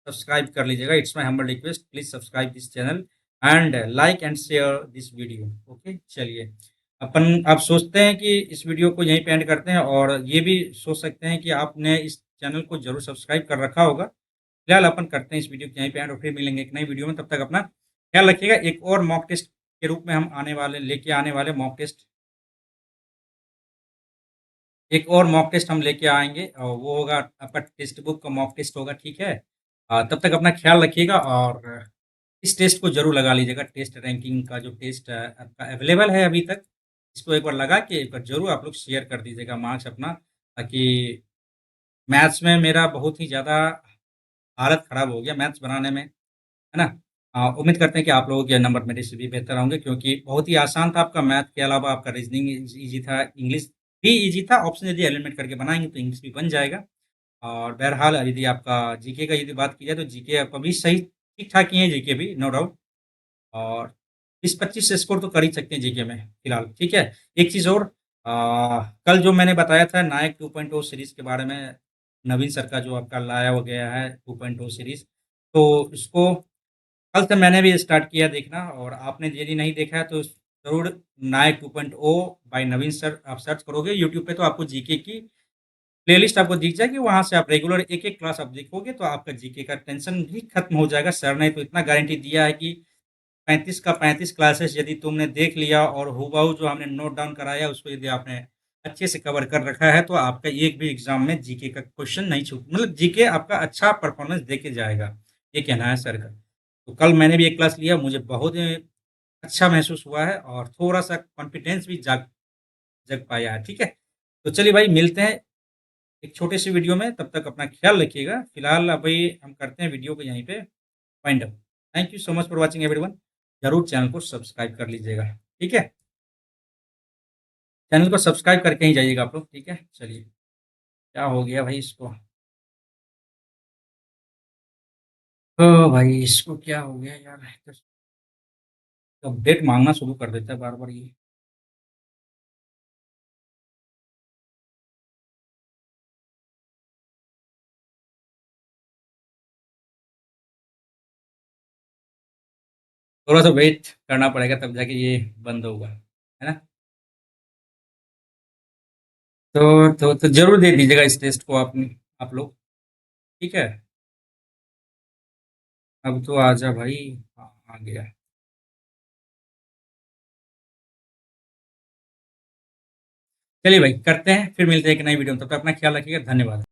सब्सक्राइब कर लीजिएगा। It's my humble request, please subscribe this channel and like and share this video. Okay, चलिए। अपन आप सोचते हैं कि इस वीडियो को यहीं पे एंड करते हैं, और ये भी सोच सकते हैं कि आपने इस चैनल को जरूर सब्सक्राइब कर रखा होगा। फिलहाल अपन करते हैं इस वीडियो को यहीं पे एंड, और फिर मिलेंगे एक नई वीडियो में। तब तक अपना ख्याल रखिएगा। एक और मॉक टेस्ट के रूप में हम लेके आने वाले मॉक टेस्ट, एक और मॉक टेस्ट हम लेके आएँगे, और वो होगा आपका टेक्स्ट बुक का मॉक टेस्ट होगा, ठीक है? तब तक अपना ख़्याल रखिएगा, और इस टेस्ट को ज़रूर लगा लीजिएगा। टेस्ट रैंकिंग का जो टेस्ट है आपका अवेलेबल है अभी तक, इसको एक बार लगा के एक बार ज़रूर आप लोग शेयर कर दीजिएगा मार्क्स अपना, ताकि मैथ्स में मेरा बहुत ही ज़्यादा हालत ख़राब हो गया मैथ्स बनाने में, है ना? उम्मीद करते हैं कि आप लोगों के नंबर मेरे से भी बेहतर होंगे, क्योंकि बहुत ही आसान था आपका मैथ के अलावा आपका रीज़निंग ईज़ी था, इंग्लिश भी ईज़ी था। ऑप्शन यदि एलिमिनेट करके बनाएँगे तो इंग्लिश भी बन जाएगा। और बहरहाल यदि आपका जीके का यदि बात की जाए, तो जीके आपका भी सही ठीक-ठाक ही है जीके भी, नो डाउट। और 20-25 स्कोर तो कर ही सकते हैं जीके में फिलहाल, ठीक है। एक चीज़ और, कल जो मैंने बताया था नायक 2.0 सीरीज़ के बारे में, नवीन सर का जो आपका लाया हो गया है 2.0 सीरीज़, तो इसको कल से मैंने भी स्टार्ट किया देखना। और आपने यदि नहीं देखा है तो ज़रूर नायक 2.0 बाय नवीन सर आप सर्च करोगे यूट्यूब पे, तो आपको जीके की प्लेलिस्ट आपको दिख जाएगी। वहाँ से आप रेगुलर एक-एक क्लास आप देखोगे तो आपका जीके का टेंशन भी खत्म हो जाएगा। सर ने तो इतना गारंटी दिया है कि 35 का 35 क्लासेस यदि तुमने देख लिया, और हूबहू जो हमने नोट डाउन कराया उसको यदि आपने अच्छे से कवर कर रखा है, तो आपका एक भी एग्ज़ाम में जीके का क्वेश्चन नहीं छूट, मतलब जीके आपका अच्छा परफॉर्मेंस देके जाएगा। ये कहना है सर का। तो कल मैंने भी एक क्लास लिया, मुझे बहुत अच्छा महसूस हुआ है, और थोड़ा-सा कॉन्फिडेंस भी जाग जग पाया है। ठीक है? तो चलिए भाई, मिलते हैं एक छोटे से वीडियो में। तब तक अपना ख्याल रखिएगा। फिलहाल अभी हम करते हैं वीडियो को यहीं पे wind up. Thank you so much for watching everyone. ज़रूर चैनल को सब्सक्राइब कर लीजिएगा। ठीक है? चैनल को सब्सक्राइब करके ही जाइएगा आप लोग। ठीक है? चलिए, क्या हो गया भाई इसको? ओह भाई, इसको क्या हो गया यार? अपडेट माँगना शुरू कर देता है बार-बार ये। थोड़ा-सा वेट करना पड़ेगा तब जाके ये बंद होगा, है ना? तो ज़रूर दे दीजिएगा इस टेस्ट को आप लोग, ठीक है? अब तो आजा भाई। हाँ, आ गया। चलिए भाई करते हैं, फिर मिलते हैं एक नई वीडियो में, तब तक अपना ख्याल रखिएगा, धन्यवाद।